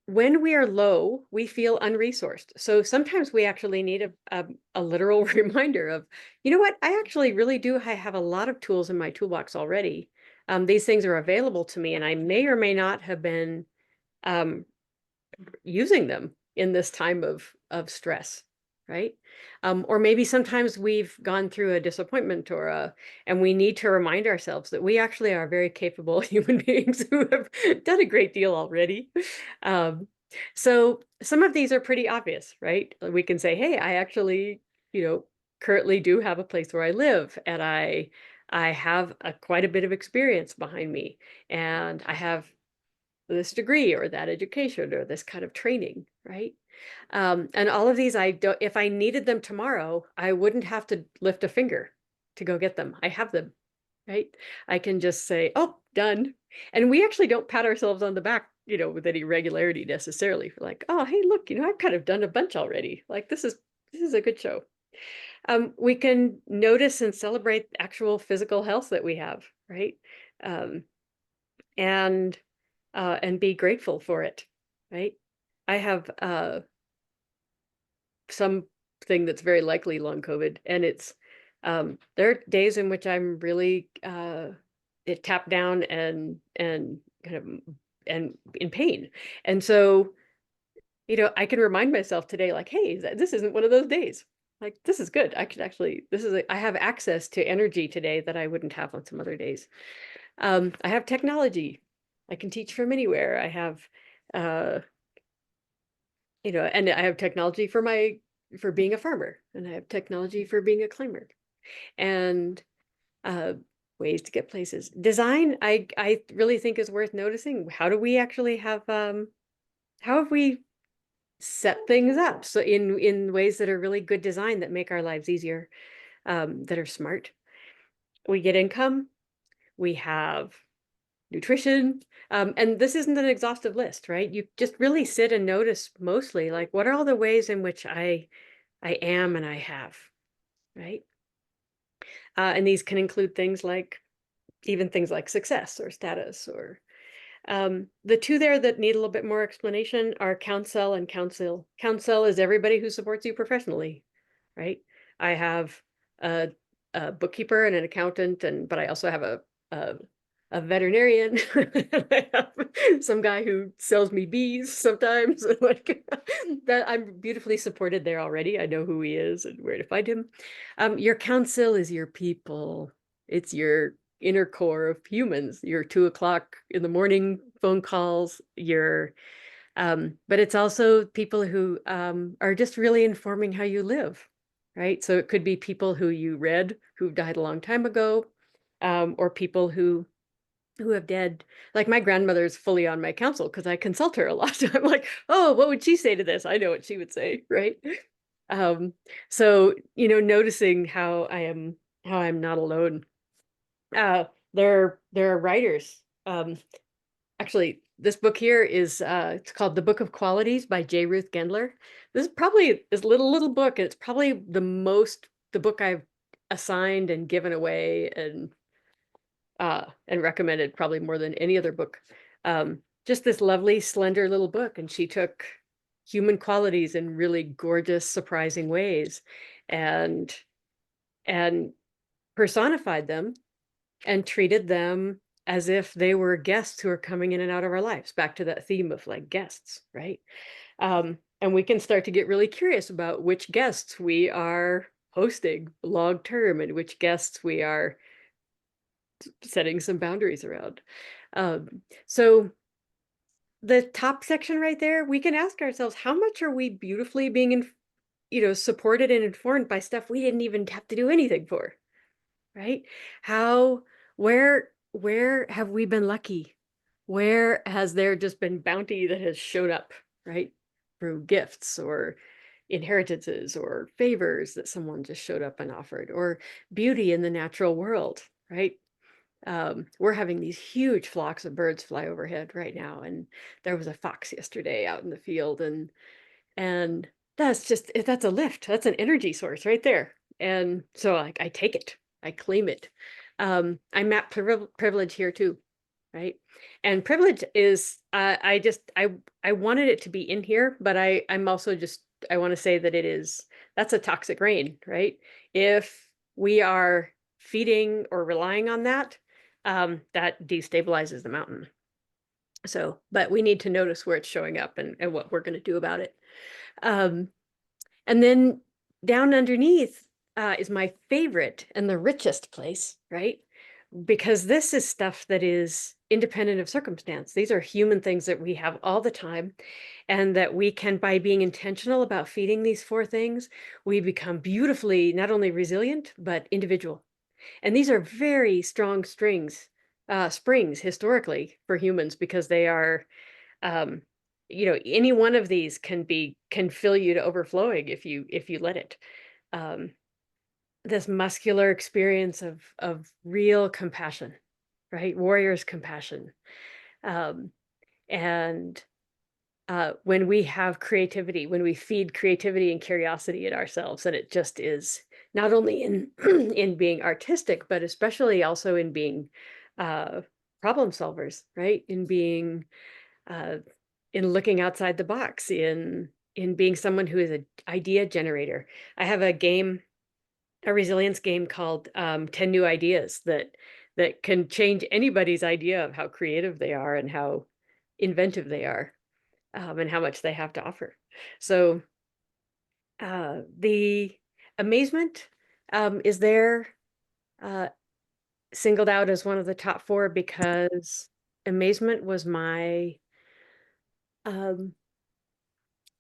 when we are low, we feel unresourced. So sometimes we actually need a literal reminder of, you know what, I actually really do. I have a lot of tools in my toolbox already. These things are available to me, and I may or may not have been um, using them in this time of stress, right? Or maybe sometimes we've gone through a disappointment and we need to remind ourselves that we actually are very capable human beings who have done a great deal already. Um, so some of these are pretty obvious, right? We can say, hey, I actually, you know, currently do have a place where I live, and I have quite a bit of experience behind me, and I have this degree or that education or this kind of training, right? And all of these, I don't, if I needed them tomorrow, I wouldn't have to lift a finger to go get them. I have them, right? I can just say, oh, done. And we actually don't pat ourselves on the back, with any regularity necessarily. For like, oh, hey, look, I've kind of done a bunch already. Like this is a good show. We can notice and celebrate actual physical health that we have, right? Um, and and be grateful for it, right? I have something that's very likely long COVID, and it's there are days in which I'm really it tapped down and kind of and in pain, and so I can remind myself today, like, hey, this isn't one of those days. Like, this is good. I could actually, I have access to energy today that I wouldn't have on some other days. I have technology. I can teach from anywhere. I have, uh, and I have technology for being a farmer, and I have technology for being a climber, and uh, ways to get places. Design, I really think is worth noticing. How do we actually have, how have we set things up so in ways that are really good design that make our lives easier, that are smart? We get income. We have nutrition. And this isn't an exhaustive list, right? You just really sit and notice mostly, like, what are all the ways in which I am and I have, right? And these can include things like, even things like success or status, or the two there that need a little bit more explanation are counsel and counsel. Counsel is everybody who supports you professionally, right? I have a, a bookkeeper and an accountant, but I also have a, a veterinarian. I have some guy who sells me bees sometimes. Like that, I'm beautifully supported there already. I know who he is and where to find him. Your counsel is your people. It's your inner core of humans, your 2 o'clock in the morning phone calls, but it's also people who are just really informing how you live, right? So it could be people who you read who died a long time ago, or people who have dead. Like, my grandmother's fully on my council because I consult her a lot. I'm like, oh, what would she say to this? I know what she would say, right? Um, so noticing how I'm not alone. Uh, there are writers. Actually, this book here is it's called The Book of Qualities by J. Ruth Gendler. This is probably this little book, and it's probably the book I've assigned and given away and recommended probably more than any other book. Just this lovely, slender little book, and she took human qualities in really gorgeous, surprising ways, and and personified them and treated them as if they were guests who are coming in and out of our lives. Back to that theme of like guests, right? And we can start to get really curious about which guests we are hosting long term and which guests we are setting some boundaries around. So the top section right there, we can ask ourselves, how much are we beautifully being, supported and informed by stuff we didn't even have to do anything for, right? How, where have we been lucky? Where has there just been bounty that has showed up, right? Through gifts or inheritances or favors that someone just showed up and offered, or beauty in the natural world, right? We're having these huge flocks of birds fly overhead right now, and there was a fox yesterday out in the field, and that's a lift. That's an energy source right there. And so I take it, I claim it. I map privilege here too, right? And privilege is I wanted it to be in here, but I'm also just I want to say that that's a toxic rain, right? If we are feeding or relying on that, that destabilizes the mountain. So, but we need to notice where it's showing up and what we're going to do about it. Um, and then down underneath is my favorite and the richest place, right? Because this is stuff that is independent of circumstance. These are human things that we have all the time, and that we can, by being intentional about feeding these four things, we become beautifully not only resilient, but individual. And these are very strong springs historically for humans because they are um, any one of these can fill you to overflowing if you let it. Um, this muscular experience of real compassion, right? Warrior's compassion. Um, and when we have creativity, when we feed creativity and curiosity in ourselves, and it just is not only in in being artistic, but especially also in being uh, problem solvers, right? In being uh, in looking outside the box, in being someone who is an idea generator. I have a resilience game called 10 New Ideas that can change anybody's idea of how creative they are and how inventive they are, and how much they have to offer. So the amazement is there uh, singled out as one of the top four because amazement was my um,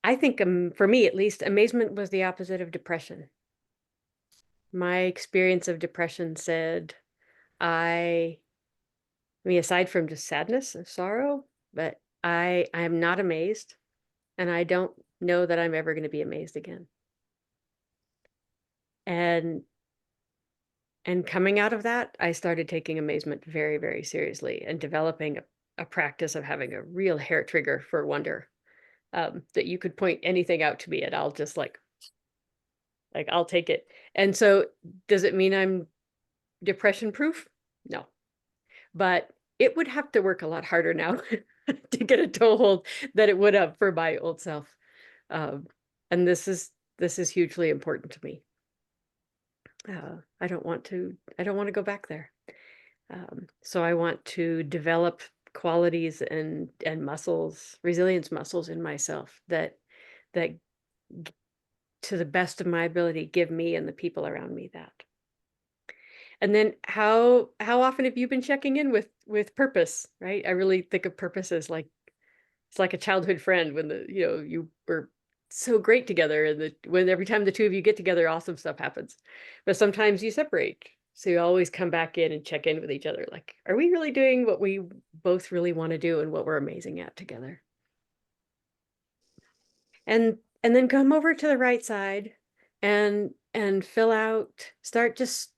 I think for me at least, amazement was the opposite of depression. My experience of depression said, I, I mean, aside from just sadness and sorrow, but I am not amazed, and I don't know that I'm ever going to be amazed again. And coming out of that, I started taking amazement very, very seriously and developing a practice of having a real hair trigger for wonder. That you could point anything out to me and I'll just like I'll take it. And so does it mean I'm depression proof? No. But it would have to work a lot harder now to get a toehold than it would have for my old self. Um, and this is hugely important to me. I don't want to go back there. So I want to develop qualities and muscles, resilience muscles in myself that to the best of my ability give me and the people around me that. And then how often have you been checking in with purpose, right? I really think of purpose as like it's like a childhood friend when you were so great together and when every time the two of you get together, awesome stuff happens. But sometimes you separate. So you always come back in and check in with each other. Like, are we really doing what we both really want to do and what we're amazing at together? And then come over to the right side and fill out, start just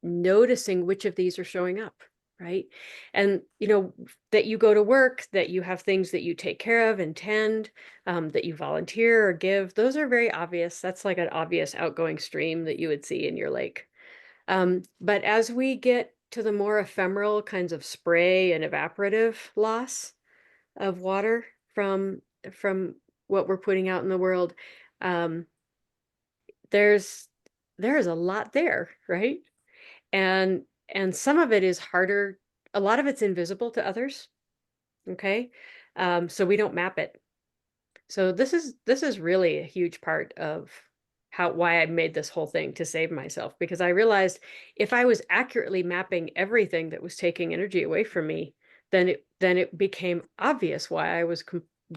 noticing which of these are showing up, right? And that you go to work, that you have things that you take care of and tend, that you volunteer or give, those are very obvious. That's like an obvious outgoing stream that you would see in your lake. But as we get to the more ephemeral kinds of spray and evaporative loss of water from what we're putting out in the world, um, there's a lot there, right? And some of it is harder. A lot of it's invisible to others. Okay, so we don't map it. So this is really a huge part of why I made this whole thing to save myself, because I realized if I was accurately mapping everything that was taking energy away from me, then it became obvious why I was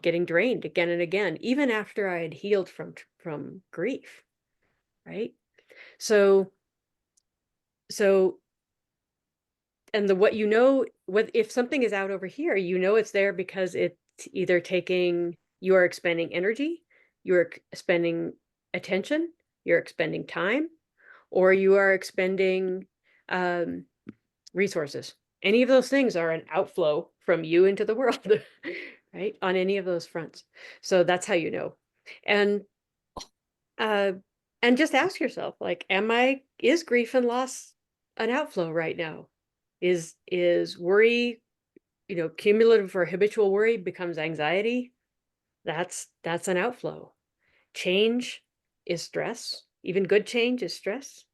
getting drained again and again, even after I had healed from grief, right? So so and what if something is out over here, it's there because it's either you are expending energy, you're expending attention, you're expending time, or you are expending um, resources. Any of those things are an outflow from you into the world, right? On any of those fronts. So that's how you know. And uh, and just ask yourself, like, is grief and loss an outflow right now? Is worry, cumulative or habitual worry becomes anxiety? That's an outflow. Change is stress. Even good change is stress.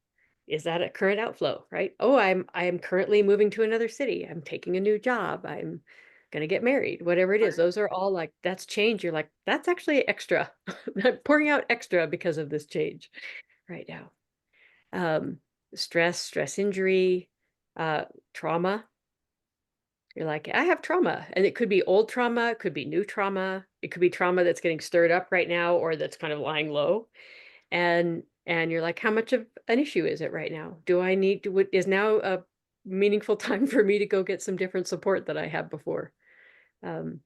Is that a current outflow, right? Oh, I am currently moving to another city. I'm taking a new job. I'm going to get married, whatever it is. Those are all like, that's change. You're like, that's actually extra. I'm pouring out extra because of this change right now. Um, stress injury, uh, trauma. You're like, I have trauma, and it could be old trauma, it could be new trauma, it could be trauma that's getting stirred up right now or that's kind of lying low. And you're like, how much of an issue is it right now? Do I need to, is now a meaningful time for me to go get some different support that I had before? Um,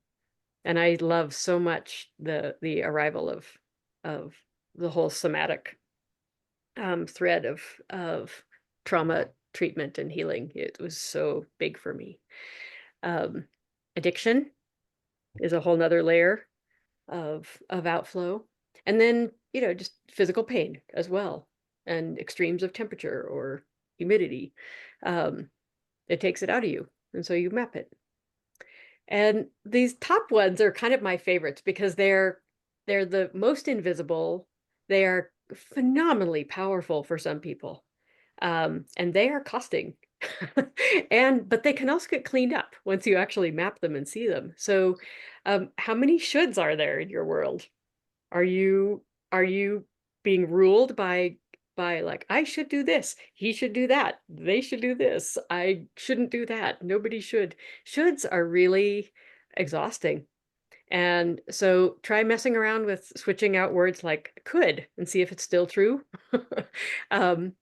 and I love so much the arrival of the whole somatic thread of trauma treatment and healing. It was so big for me. Um, addiction is a whole nother layer of outflow. And then, just physical pain as well, and extremes of temperature or humidity. Um, it takes it out of you. And so you map it. And these top ones are kind of my favorites because they're the most invisible. They are phenomenally powerful for some people. And they are costing. But they can also get cleaned up once you actually map them and see them. So how many shoulds are there in your world? Are you being ruled by like, I should do this, he should do that, they should do this, I shouldn't do that, nobody should? Shoulds are really exhausting. And so try messing around with switching out words like could and see if it's still true. um,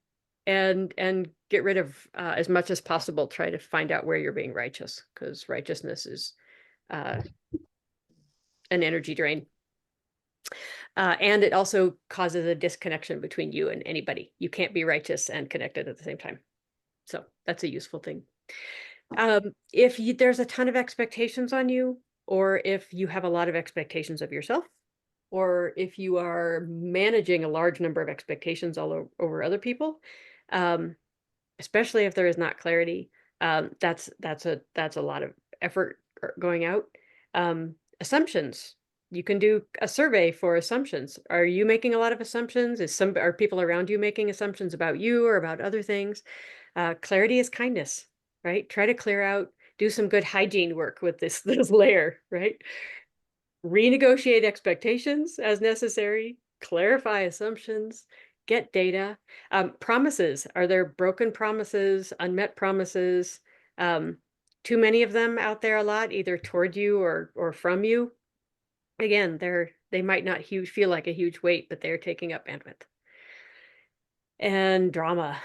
and get rid of as much as possible. Try to find out where you're being righteous, because righteousness is uh, an energy drain. And it also causes a disconnection between you and anybody. You can't be righteous and connected at the same time. So that's a useful thing. If there's a ton of expectations on you, or if you have a lot of expectations of yourself, or if you are managing a large number of expectations all over other people, um, especially if there is not clarity, that's a lot of effort going out. Assumptions. You can do a survey for assumptions. Are you making a lot of assumptions? Are people around you making assumptions about you or about other things? Clarity is kindness, right? Try to clear out, do some good hygiene work with this layer, right? Renegotiate expectations as necessary, clarify assumptions, get data. Promises. Are there broken promises, unmet promises? Too many of them out there a lot, either toward you or from you. Again, they might not feel like a huge weight, but they're taking up bandwidth. And drama.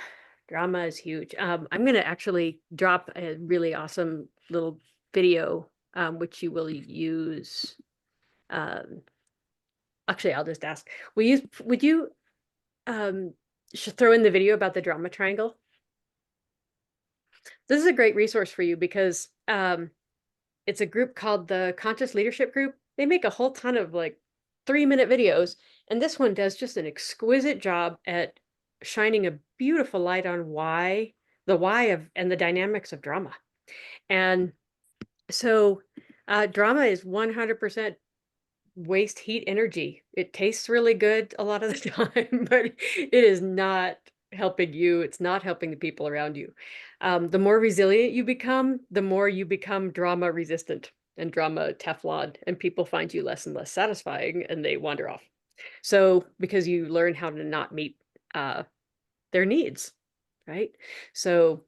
Drama is huge. I'm going to actually drop a really awesome little video, which you will use. Actually, I'll just ask, would you throw in the video about the drama triangle? This is a great resource for you because it's a group called the Conscious Leadership Group. They make a whole ton of like 3-minute videos, and this one does just an exquisite job at shining a beautiful light on the why of and the dynamics of drama. And so drama is 100% waste heat energy. It tastes really good a lot of the time, but it is not helping you. It's not helping the people around you. The more resilient you become, the more you become drama resistant and drama Teflon, and people find you less and less satisfying and they wander off. So because you learn how to not meet uh, their needs, right? So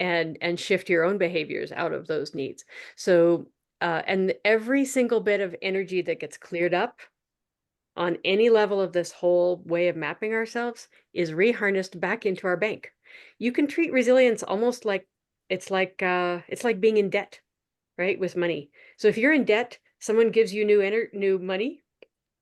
and shift your own behaviors out of those needs. So and every single bit of energy that gets cleared up on any level of this whole way of mapping ourselves is reharnessed back into our bank. You can treat resilience almost like it's like being in debt, right? With money. So if you're in debt, someone gives you new money,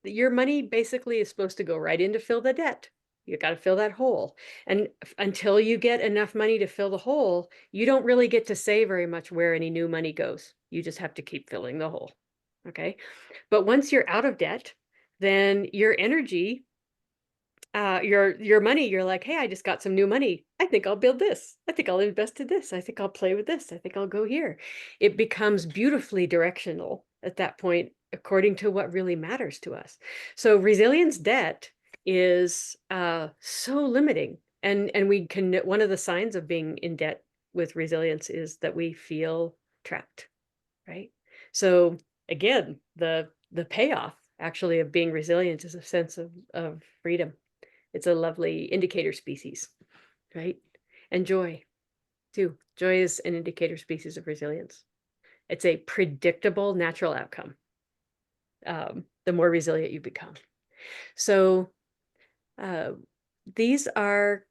your money basically is supposed to go right in to fill the debt. You got to fill that hole. And until you get enough money to fill the hole, you don't really get to say very much where any new money goes. You just have to keep filling the hole. Okay. But once you're out of debt, then your energy, your money, you're like, hey, I just got some new money. I think I'll build this. I think I'll invest in this. I think I'll play with this. I think I'll go here. It becomes beautifully directional at that point, according to what really matters to us. So resilience debt is so limiting. And we can, one of the signs of being in debt with resilience is that we feel trapped, right? So again, the payoff actually of being resilient is a sense of freedom. It's a lovely indicator species, right? And joy too. Joy is an indicator species of resilience. It's a predictable natural outcome. The more resilient you become. So uh, these are,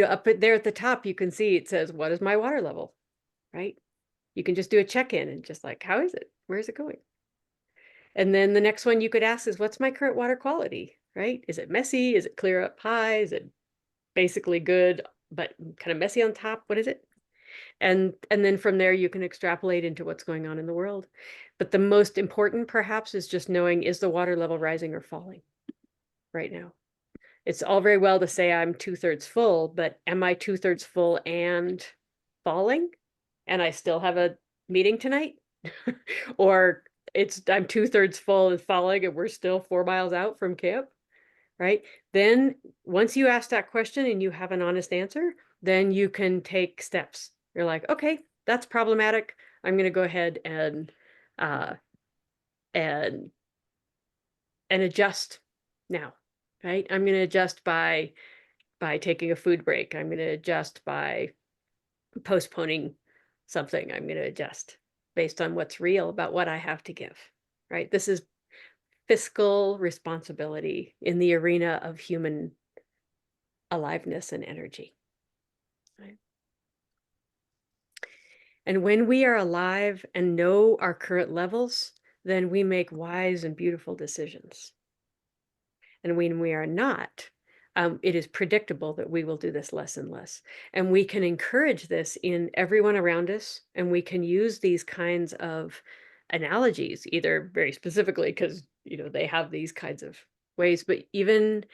up there at the top, you can see it says, what is my water level, right? You can just do a check-in and just like, how is it? Where is it going? And then the next one you could ask is, what's my current water quality, right? Is it messy? Is it clear up high? Is it basically good, but kind of messy on top? What is it? And then from there, you can extrapolate into what's going on in the world. But the most important, perhaps, is just knowing, is the water level rising or falling right now? It's all very well to say I'm 2/3 full, but am I 2/3 full and falling? And I still have a meeting tonight? Or I'm 2/3 full and falling and we're still 4 miles out from camp, right? Then once you ask that question and you have an honest answer, then you can take steps. You're like, okay, that's problematic. I'm going to go ahead uh, and and adjust now, right? I'm going to adjust by taking a food break. I'm going to adjust by postponing something. I'm going to adjust based on what's real about what I have to give, right? This is fiscal responsibility in the arena of human aliveness and energy. Right? And when we are alive and know our current levels, then we make wise and beautiful decisions. And when we are not, it is predictable that we will do this less and less. And we can encourage this in everyone around us. And we can use these kinds of analogies, either very specifically, because they have these kinds of ways, but even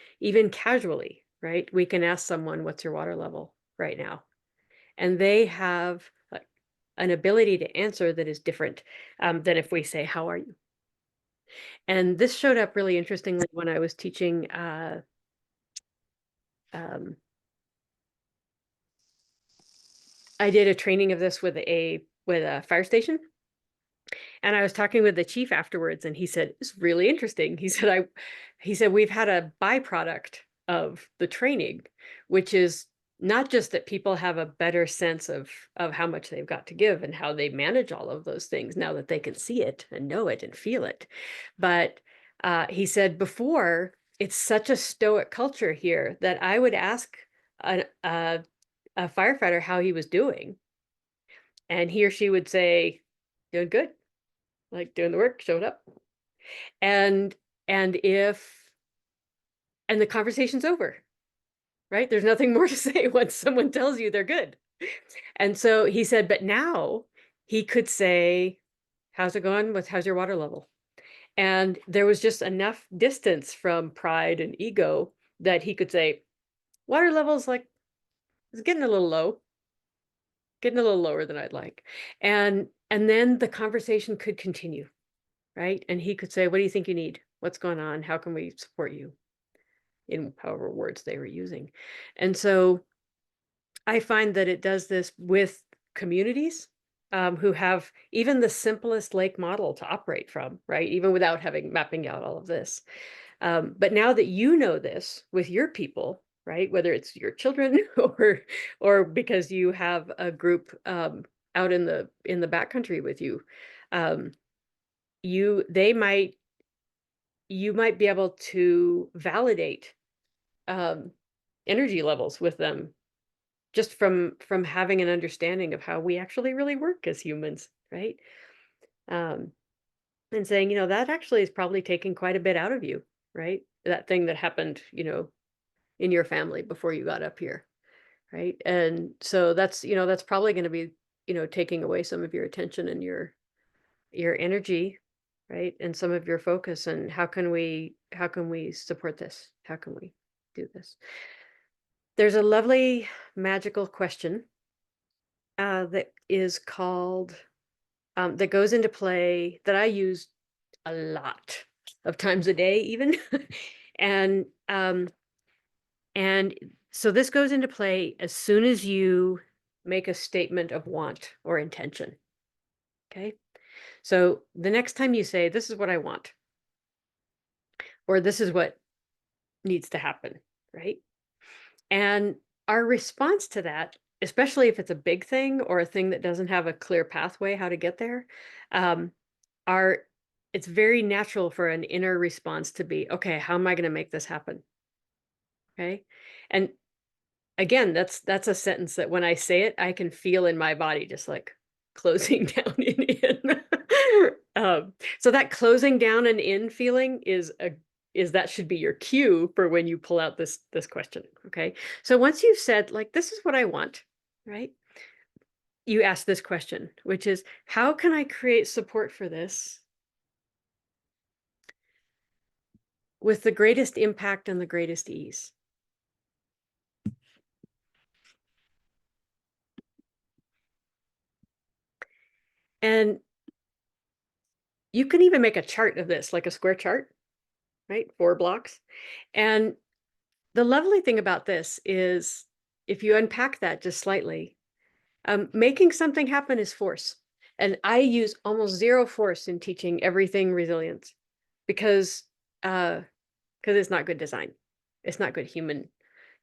casually, right? We can ask someone, what's your water level right now? And they have an ability to answer that is different than if we say, how are you? And this showed up really interestingly when I was teaching um, I did a training of this with a fire station. And I was talking with the chief afterwards, and he said, it's really interesting. He said, we've had a byproduct of the training, which is not just that people have a better sense of how much they've got to give and how they manage all of those things now that they can see it and know it and feel it. But he said, before, it's such a stoic culture here that I would ask a firefighter how he was doing, and he or she would say, doing good, like doing the work, showed up. And and if and the conversation's over, right? There's nothing more to say once someone tells you they're good. And so he said, but now he could say, how's it going? How's your water level? And there was just enough distance from pride and ego that he could say, water level's like, it's getting a little low, getting a little lower than I'd like. And then the conversation could continue, right? And he could say, what do you think you need? What's going on? How can we support you? In however words they were using. And so I find that it does this with communities who have even the simplest lake model to operate from, right? Even without mapping out all of this. But now that you know this with your people, right, whether it's your children or because you have a group out in the backcountry with you, um, you they might you might be able to validate um, energy levels with them just from having an understanding of how we actually really work as humans, right? Um, and saying, that actually is probably taking quite a bit out of you, right? That thing that happened, in your family before you got up here, right? And so that's probably going to be, taking away some of your attention and your energy, right? And some of your focus. And how can we support this? How can we do this? There's a lovely magical question that is called that goes into play that I use a lot of times a day, even, and and so this goes into play as soon as you make a statement of want or intention. Okay, so the next time you say, "This is what I want," or "This is what needs to happen," right? And our response to that, especially if it's a big thing or a thing that doesn't have a clear pathway how to get there, um, are it's very natural for an inner response to be, okay, how am I going to make this happen? Okay. And again, that's a sentence that when I say it, I can feel in my body just like closing down and in. So that closing down and in feeling is that should be your cue for when you pull out this question. Okay. So once you've said, like, this is what I want, right? You ask this question, which is, how can I create support for this with the greatest impact and the greatest ease? And you can even make a chart of this, like a square chart, right? 4 blocks. And the lovely thing about this is if you unpack that just slightly, making something happen is force. And I use almost zero force in teaching everything resilience because it's not good design. It's not good human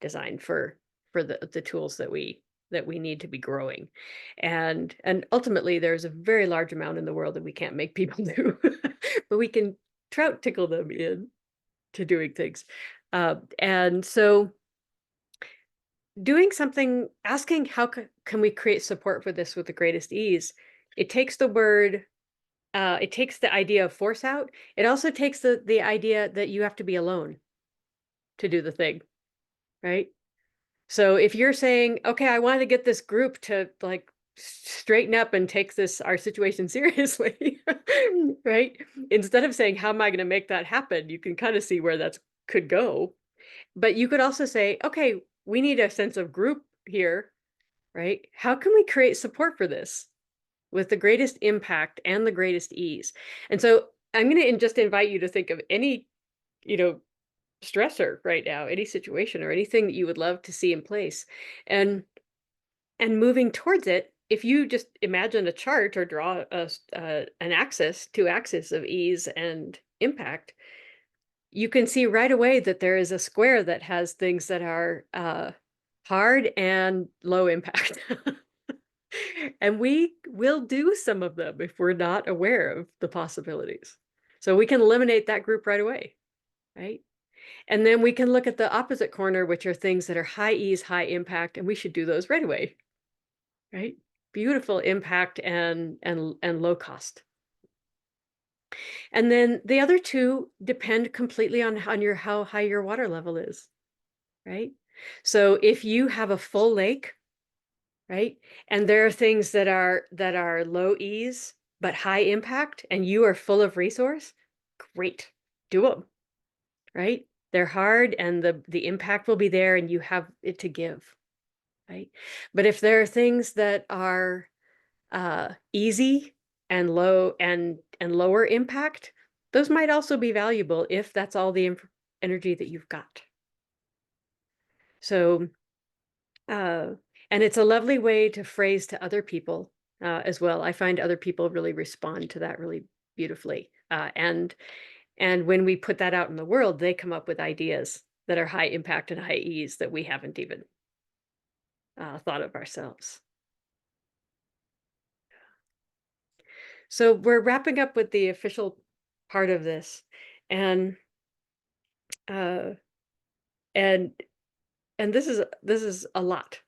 design for the tools that we need to be growing. And ultimately there's a very large amount in the world that we can't make people do, but we can trout tickle them in to doing things. And so doing something, asking how can we create support for this with the greatest ease, it takes it takes the idea of force out. It also takes the idea that you have to be alone to do the thing, right? So if you're saying, okay, I want to get this group to like straighten up and take our situation seriously, right? Instead of saying, how am I going to make that happen? You can kind of see where that could go. But you could also say, okay, we need a sense of group here, right? How can we create support for this with the greatest impact and the greatest ease? And so I'm going to just invite you to think of any, you know, stressor right now, any situation or anything that you would love to see in place. And moving towards it, if you just imagine a chart or draw two axes of ease and impact, you can see right away that there is a square that has things that are hard and low impact. And we will do some of them if we're not aware of the possibilities. So we can eliminate that group right away, right? And then we can look at the opposite corner, which are things that are high ease, high impact, and we should do those right away, right? Beautiful impact and low cost. And then the other two depend completely on your how high your water level is, right? So if you have a full lake, right, and there are things that are low ease but high impact, and you are full of resource, great, do them, right? They're hard, and the impact will be there, and you have it to give, right? But if there are things that are easy and low and lower impact, those might also be valuable if that's all the energy that you've got. So, uh, and it's a lovely way to phrase to other people as well. I find other people really respond to that really beautifully, And when we put that out in the world, they come up with ideas that are high impact and high ease that we haven't even thought of ourselves. So we're wrapping up with the official part of this, and uh, and this is a lot,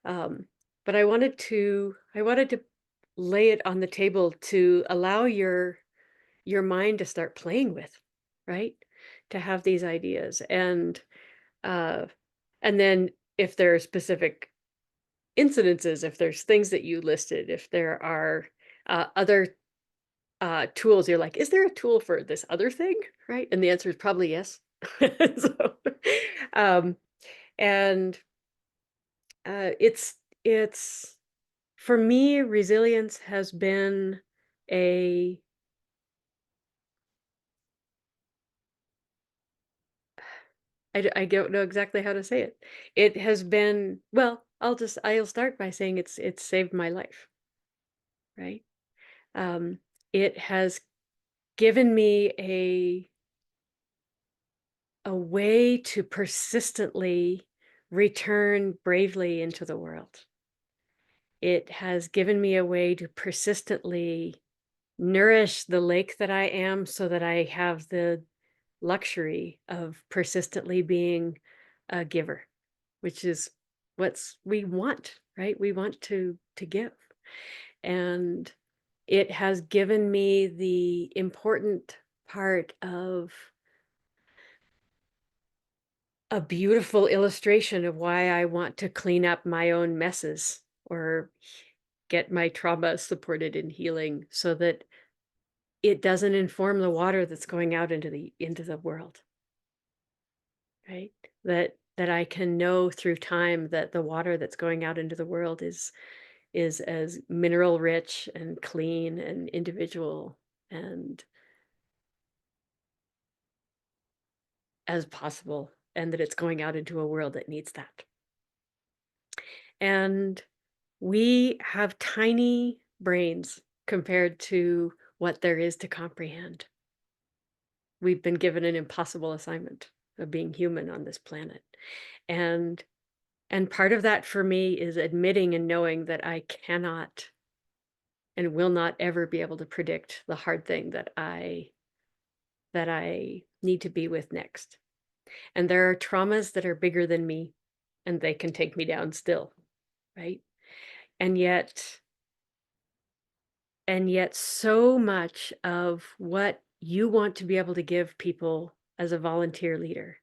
um, but I wanted to lay it on the table to allow your mind to start playing with, right? To have these ideas, uh, and then if there are specific incidences, if there's things that you listed, if there are other tools, you're like, is there a tool for this other thing? Right? And the answer is probably yes. So, um, and it's for me, resilience has been a I don't know exactly how to say it. It has been, well, I'll start by saying it's saved my life, right? Um, it has given me a way to persistently return bravely into the world. It has given me a way to persistently nourish the lake that I am so that I have the luxury of persistently being a giver, which is what's we want, right? We want to give. And it has given me the important part of a beautiful illustration of why I want to clean up my own messes or get my trauma supported in healing so that it doesn't inform the water that's going out into the world, right? That I can know through time that the water that's going out into the world is as mineral rich and clean and individual and as possible, and that it's going out into a world that needs that. And we have tiny brains compared to what there is to comprehend. We've been given an impossible assignment of being human on this planet. And and part of that for me is admitting and knowing that I cannot and will not ever be able to predict the hard thing that I need to be with next. And there are traumas that are bigger than me and they can take me down still, right? And yet and yet so much of what you want to be able to give people as a volunteer leader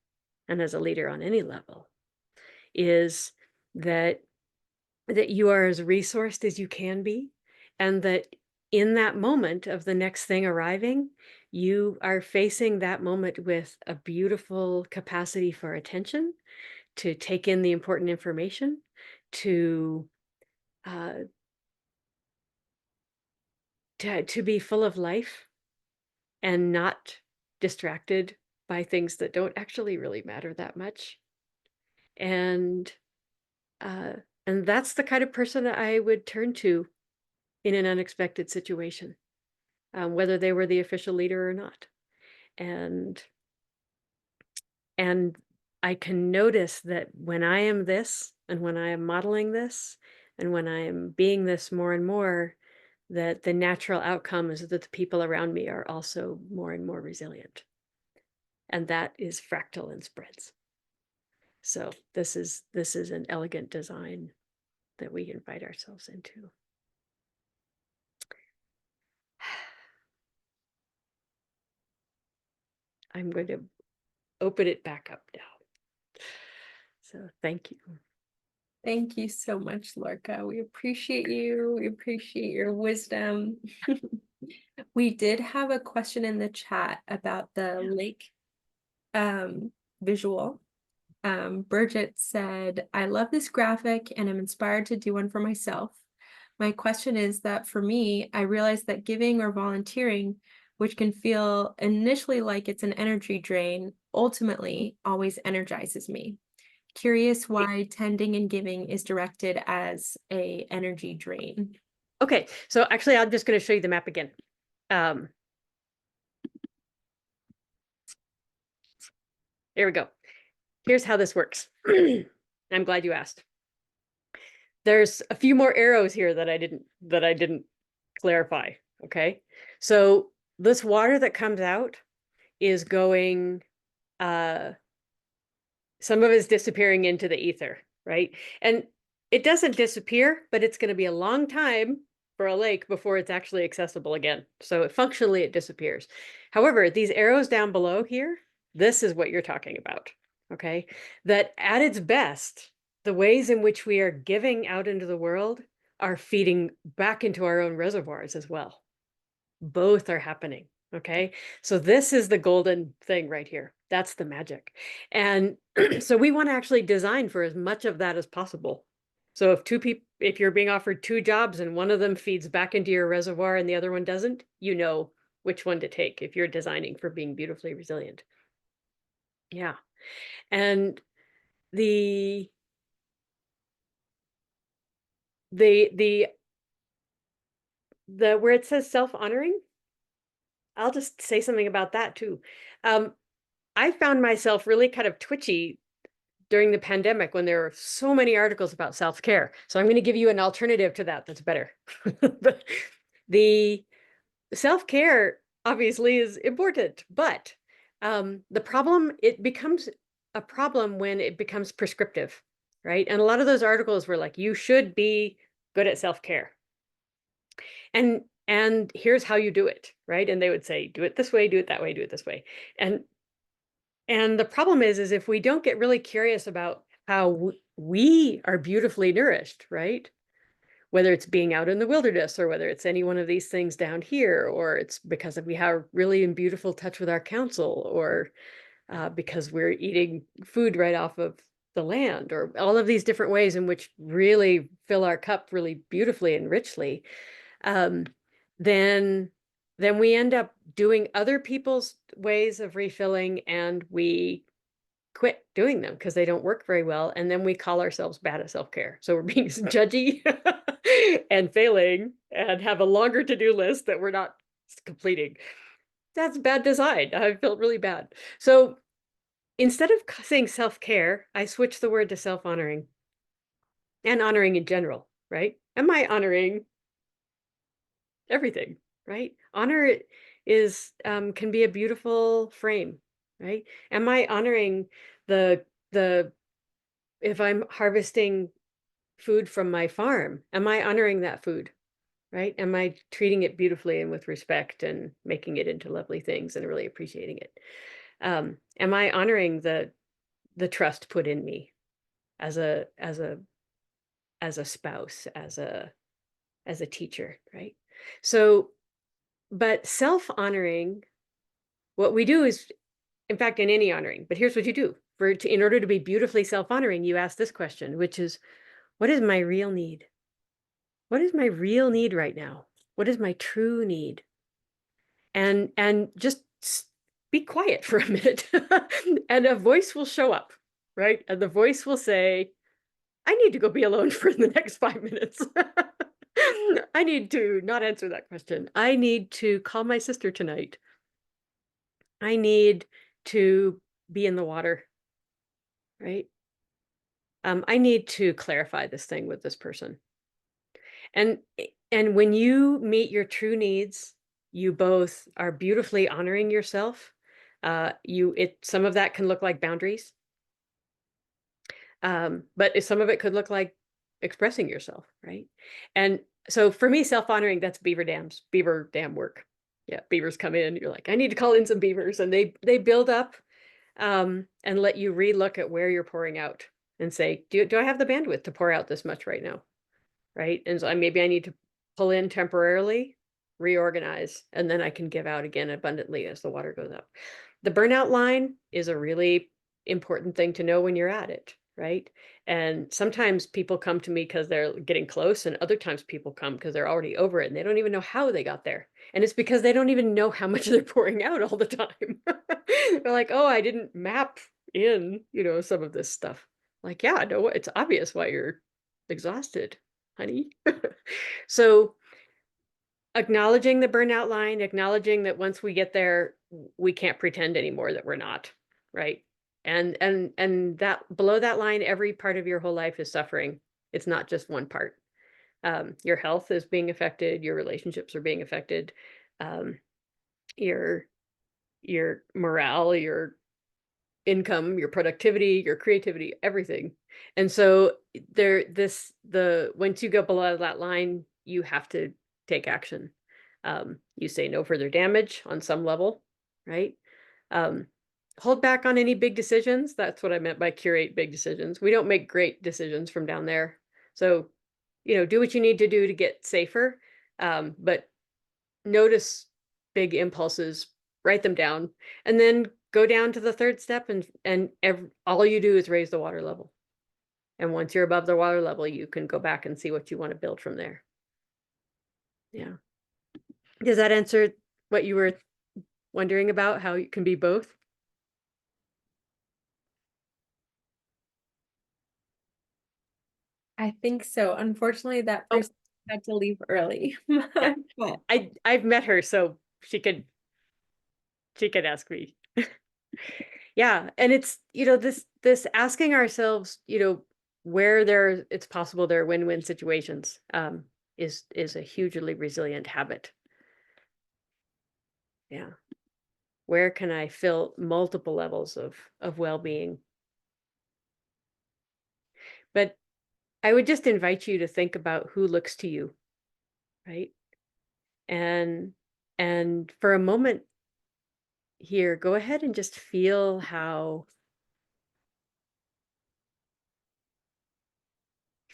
and as a leader on any level is that you are as resourced as you can be, and that in that moment of the next thing arriving, you are facing that moment with a beautiful capacity for attention, to take in the important information, to uh, to be full of life and not distracted by things that don't actually really matter that much. And uh, and that's the kind of person that I would turn to in an unexpected situation, whether they were the official leader or not. And and I can notice that when I am this, and when I am modeling this, and when I am being this more and more, that the natural outcome is that the people around me are also more and more resilient. And that is fractal and spreads. So this is an elegant design that we invite ourselves into. I'm going to open it back up now. So thank you. Thank you so much, Lorca. We appreciate you. We appreciate your wisdom. We did have a question in the chat about the lake visual. Bridget said, I love this graphic and I'm inspired to do one for myself. My question is that for me, I realized that giving or volunteering, which can feel initially like it's an energy drain, ultimately always energizes me. Curious why tending and giving is directed as a energy drain. Okay, so actually I'm just going to show you the map again. Um, Here we go. Here's how this works. I'm glad you asked. There's a few more arrows here that I didn't clarify. Okay. So this water that comes out is going, some of it's disappearing into the ether, right? And it doesn't disappear, but it's going to be a long time for a lake before it's actually accessible again. So functionally it disappears. However, these arrows down below here, this is what you're talking about, okay? That at its best, the ways in which we are giving out into the world are feeding back into our own reservoirs as well. Both are happening, okay? So this is the golden thing right here. That's the magic. And so we want to actually design for as much of that as possible. So if you're being offered 2 jobs and one of them feeds back into your reservoir and the other one doesn't, you know which one to take if you're designing for being beautifully resilient. Yeah. And the where it says self-honoring, I'll just say something about that too. I found myself really kind of twitchy during the pandemic when there were so many articles about self-care. So I'm going to give you an alternative to that that's better. The self-care obviously is important, but the problem, it becomes a problem when it becomes prescriptive, right? And a lot of those articles were like, you should be good at self-care. And here's how you do it, right? And they would say, do it this way, do it that way, do it this way. And the problem is if we don't get really curious about how we are beautifully nourished, right? Whether it's being out in the wilderness or whether it's any one of these things down here, or it's because we have really in beautiful touch with our council, or because we're eating food right off of the land, or all of these different ways in which really fill our cup really beautifully and richly, then we end up doing other people's ways of refilling and we quit doing them because they don't work very well. And then we call ourselves bad at self-care. So we're being judgy and failing and have a longer to-do list that we're not completing. That's bad design. I felt really bad. So instead of saying self-care, I switched the word to self-honoring and honoring in general, right? Am I honoring everything, right? Honor is can be a beautiful frame, right? Am I honoring the if I'm harvesting food from my farm, am I honoring that food, right? Am I treating it beautifully and with respect and making it into lovely things and really appreciating it? Am I honoring the trust put in me as a spouse, as a teacher, right? So but self-honoring, what we do is, in fact, in any honoring, but here's what you do. In order to be beautifully self-honoring, you ask this question, which is, what is my real need? What is my real need right now? What is my true need? And just be quiet for a minute and a voice will show up, right? And the voice will say, I need to go be alone for the next 5 minutes. I need to not answer that question. I need to call my sister tonight. I need to be in the water, right? I need to clarify this thing with this person. And when you meet your true needs, you both are beautifully honoring yourself. Some of that can look like boundaries. But some of it could look like expressing yourself, right? And so for me, self-honoring, that's beaver dam work. Yeah, beavers come in, you're like, I need to call in some beavers, and they build up and let you relook at where you're pouring out and say, do I have the bandwidth to pour out this much right now? Right? And so maybe I need to pull in temporarily, reorganize, and then I can give out again abundantly as the water goes up. The burnout line is a really important thing to know when you're at it, right? And sometimes people come to me because they're getting close, and other times people come because they're already over it and they don't even know how they got there. And it's because they don't even know how much they're pouring out all the time. They're like, oh, I didn't map in, some of this stuff. Like, yeah, no, it's obvious why you're exhausted, honey. So acknowledging the burnout line, acknowledging that once we get there, we can't pretend anymore that we're not, right? And that below that line, every part of your whole life is suffering. It's not just one part. Your health is being affected, your relationships are being affected, um, your morale, your income, your productivity, your creativity, everything. And so once you go below that line, you have to take action. You say no further damage on some level, right? Um, hold back on any big decisions. That's what I meant by curate big decisions. We don't make great decisions from down there. So, do what you need to do to get safer. But notice big impulses, write them down, and then go down to the third step, and all you do is raise the water level. And once you're above the water level, you can go back and see what you want to build from there. Yeah. Does that answer what you were wondering about, how it can be both? I think so. Unfortunately, that Oh. person had to leave early. Yeah. But I've met her, so she could ask me. Yeah, and it's, this asking ourselves, where it's possible there are win-win situations, is a hugely resilient habit. Yeah. Where can I fill multiple levels of well-being? But I would just invite you to think about who looks to you, right? And for a moment here, go ahead and just feel how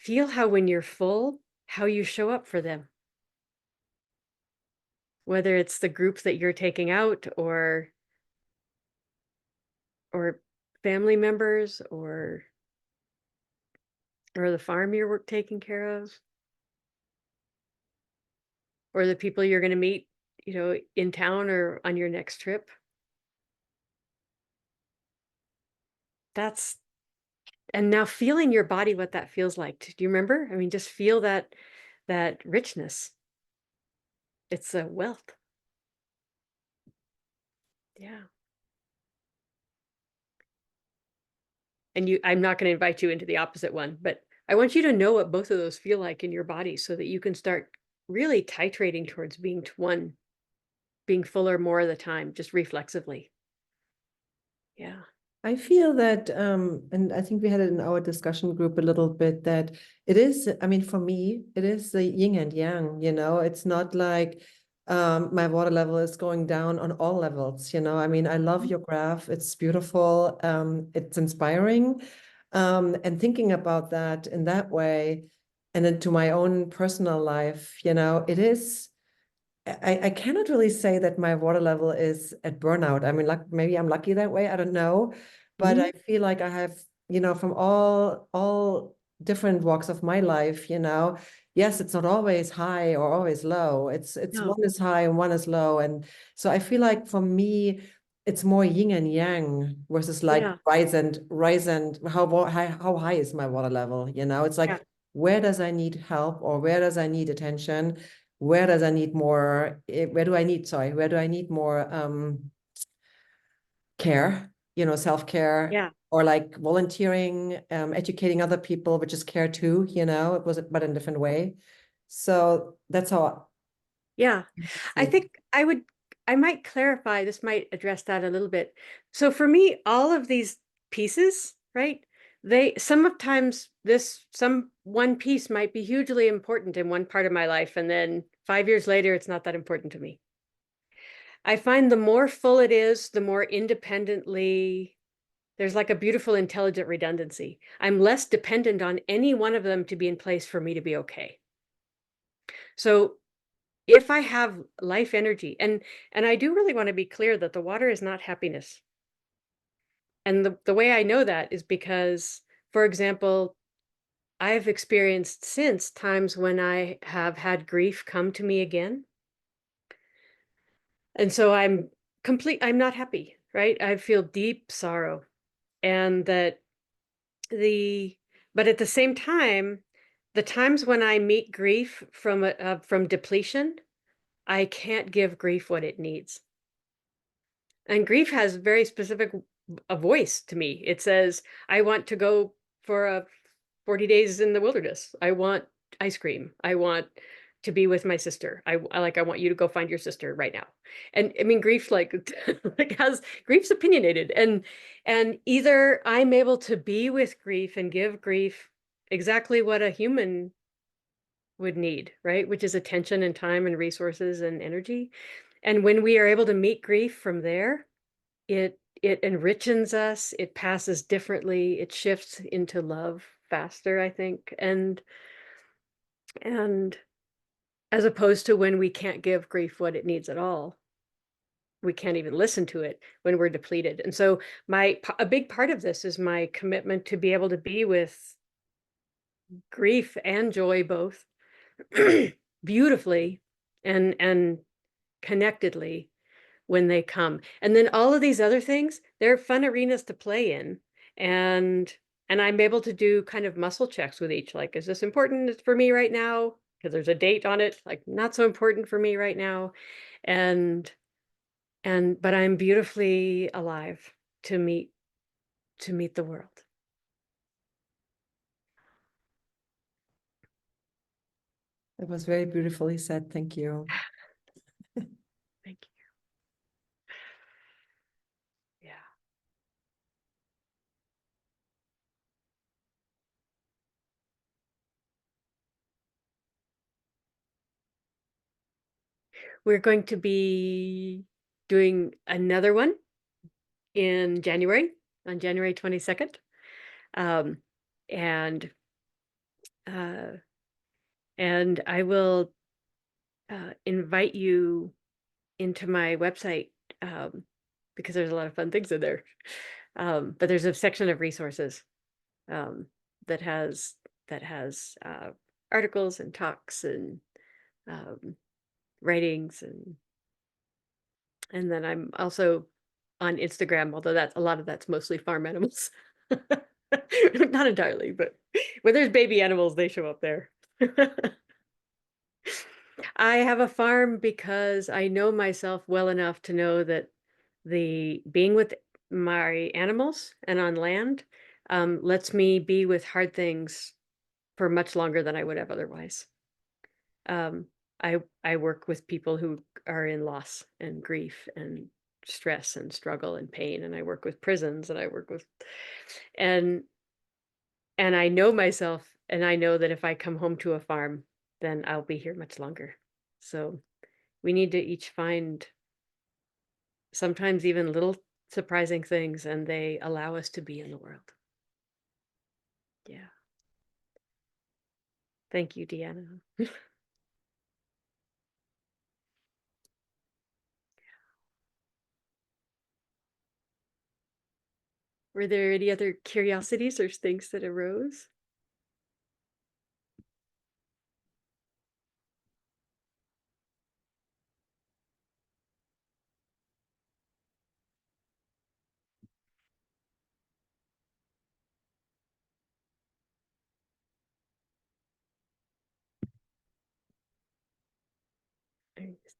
when you're full, how you show up for them. Whether it's the group that you're taking out, or family members, or the farm you're taking care of, or the people you're going to meet, in town or on your next trip. That's And now feel in your body what that feels like. Do you remember? I mean, just feel that richness. It's a wealth. Yeah. And I'm not going to invite you into the opposite one, but I want you to know what both of those feel like in your body, so that you can start really titrating towards being one, being fuller more of the time, just reflexively. Yeah. I feel that, and I think we had it in our discussion group a little bit, that it is, I mean, for me, it is the yin and yang, it's not like my water level is going down on all levels, I mean, I love your graph. It's beautiful. It's inspiring. And thinking about that in that way, and then to my own personal life, it is, I cannot really say that my water level is at burnout. I mean, like, maybe I'm lucky that way. I don't know, but I feel like I have, from all different walks of my life, yes, it's not always high or always low. It's No. one is high and one is low, and so I feel like for me, it's more yin and yang versus like Yeah. rise and how high is my water level? It's like, Yeah. where does I need help, or where does I need attention? Where does I need more, where do I need more care, self-care, Yeah. or like volunteering, educating other people, which is care too, it was, but in a different way. So that's how. Yeah. I think I might clarify, this might address that a little bit. So for me, all of these pieces, right? Sometimes some one piece might be hugely important in one part of my life, and then 5 years later, it's not that important to me. I find the more full it is, the more independently, there's like a beautiful, intelligent redundancy. I'm less dependent on any one of them to be in place for me to be okay. So if I have life energy, and I do really want to be clear that the water is not happiness. And the way I know that is because, for example, I've experienced since times when I have had grief come to me again. And so I'm not happy, right? I feel deep sorrow. And but at the same time, the times when I meet grief from depletion, I can't give grief what it needs. And grief has very specific a voice to me. It says, I want to go for a 40 days in the wilderness. I want ice cream. I want to be with my sister. I want you to go find your sister right now. And I mean, grief like grief's opinionated, and either I'm able to be with grief and give grief exactly what a human would need, right? Which is attention and time and resources and energy. And when we are able to meet grief from there, it enriches us, it passes differently, it shifts into love faster, I think. And as opposed to when we can't give grief what it needs at all. We can't even listen to it when we're depleted. And so a big part of this is my commitment to be able to be with grief and joy both beautifully and connectedly when they come. And then all of these other things, they're fun arenas to play in. And I'm able to do kind of muscle checks with each. Like, is this important for me right now? Because there's a date on it, like not so important for me right now. And but I'm beautifully alive to meet the world. It was very beautifully said. Thank you. Thank you. Yeah. We're going to be doing another one in January, on January 22nd. And I will invite you into my website, because there's a lot of fun things in there. But there's a section of resources that has articles and talks and writings, and then I'm also on Instagram, although a lot of that's mostly farm animals. Not entirely, but when there's baby animals, they show up there. I have a farm because I know myself well enough to know that being with my animals and on land lets me be with hard things for much longer than I would have otherwise. I work with people who are in loss and grief and stress and struggle and pain, and I work with prisons, and I work with and I know myself, and I know that if I come home to a farm, then I'll be here much longer. So we need to each find sometimes even little surprising things, and they allow us to be in the world. Yeah. Thank you, Deanna. Were there any other curiosities or things that arose? I'm just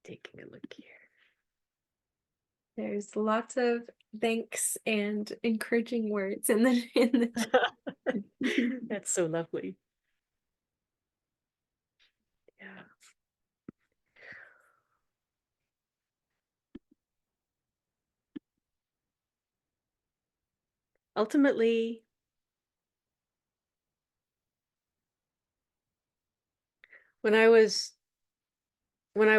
taking a look here. There's lots of thanks and encouraging words in the That's so lovely. Yeah. Ultimately, when I was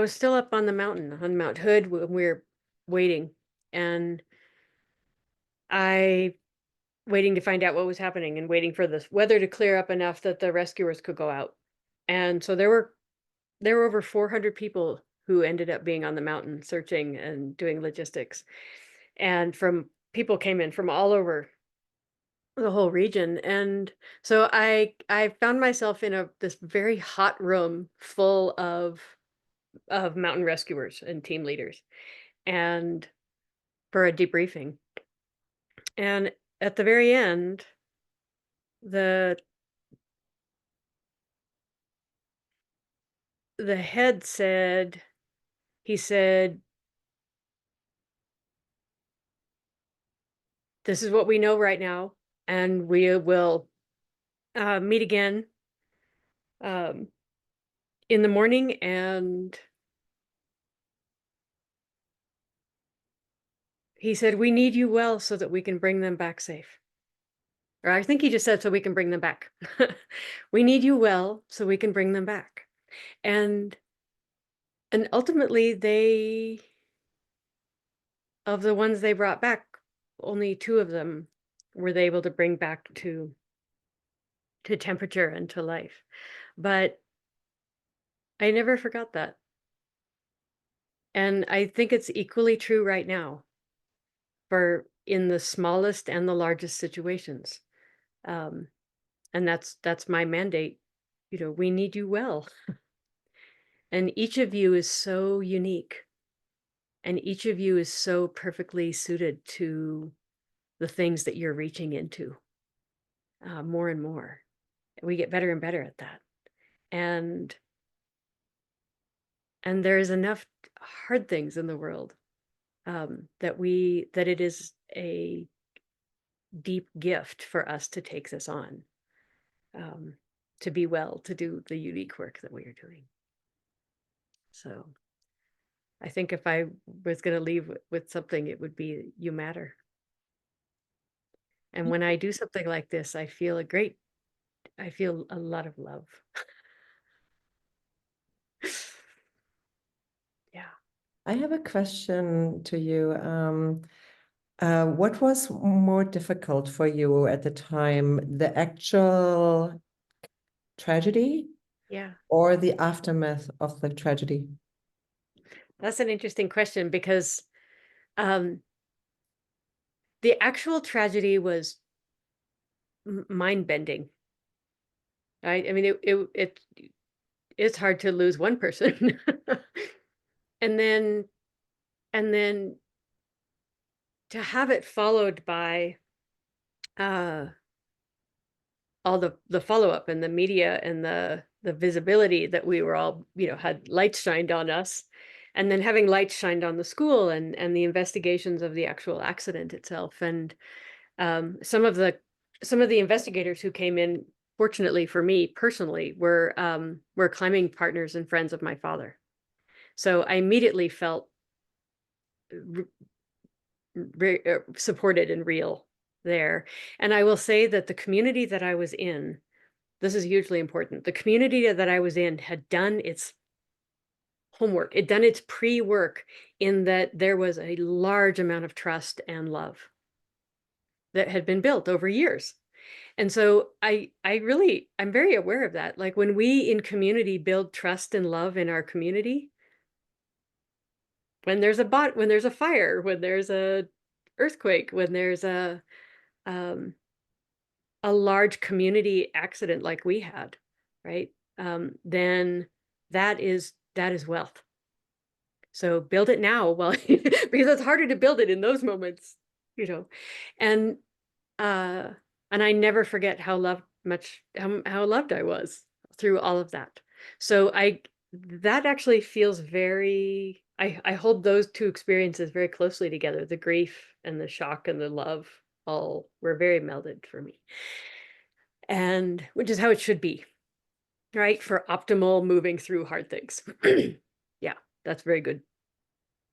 still up on the mountain, on Mount Hood, when we were waiting, and I waiting to find out what was happening and waiting for the weather to clear up enough that the rescuers could go out. And so there were over 400 people who ended up being on the mountain searching and doing logistics. And people came in from all over the whole region. And so I found myself in this very hot room full of mountain rescuers and team leaders, and for a debriefing. And at the very end, the head said, he said, this is what we know right now, and we will meet again in the morning, and he said, we need you well so that we can bring them back safe. Or I think he just said, so we can bring them back. We need you well so we can bring them back. And ultimately of the ones they brought back, only 2 of them were they able to bring back to temperature and to life. But I never forgot that. And I think it's equally true right now for in the smallest and the largest situations. And that's my mandate. We need you well. And each of you is so unique. And each of you is so perfectly suited to the things that you're reaching into more and more. We get better and better at that. And there is enough hard things in the world that it is a deep gift for us to take this on, to be well, to do the unique work that we are doing. So I think if I was going to leave with something, it would be you matter. And when I do something like this, I feel a lot of love. Yeah. I have a question to you. What was more difficult for you at the time, the actual tragedy Yeah. or the aftermath of the tragedy? That's an interesting question because the actual tragedy was mind-bending. Right? I mean, it's hard to lose one person. and then to have it followed by all the follow-up and the media and the visibility that we were all, had lights shined on us, and then having lights shined on the school and the investigations of the actual accident itself. And some of the investigators who came in, fortunately for me personally, were climbing partners and friends of my father. So I immediately felt supported and real there. And I will say that the community that I was in, this is hugely important. The community that I was in had done its homework. It done its pre-work in that there was a large amount of trust and love that had been built over years. And so I'm very aware of that. Like when we in community build trust and love in our community, when there's a fire, when there's a earthquake, when there's a large community accident like we had, right? Then that is wealth. So build it now, well, because it's harder to build it in those moments, and I never forget how loved I was through all of that. So that actually feels very, I hold those 2 experiences very closely together. The grief and the shock and the love all were very melded for me. And which is how it should be, right? For optimal moving through hard things. Yeah, that's very good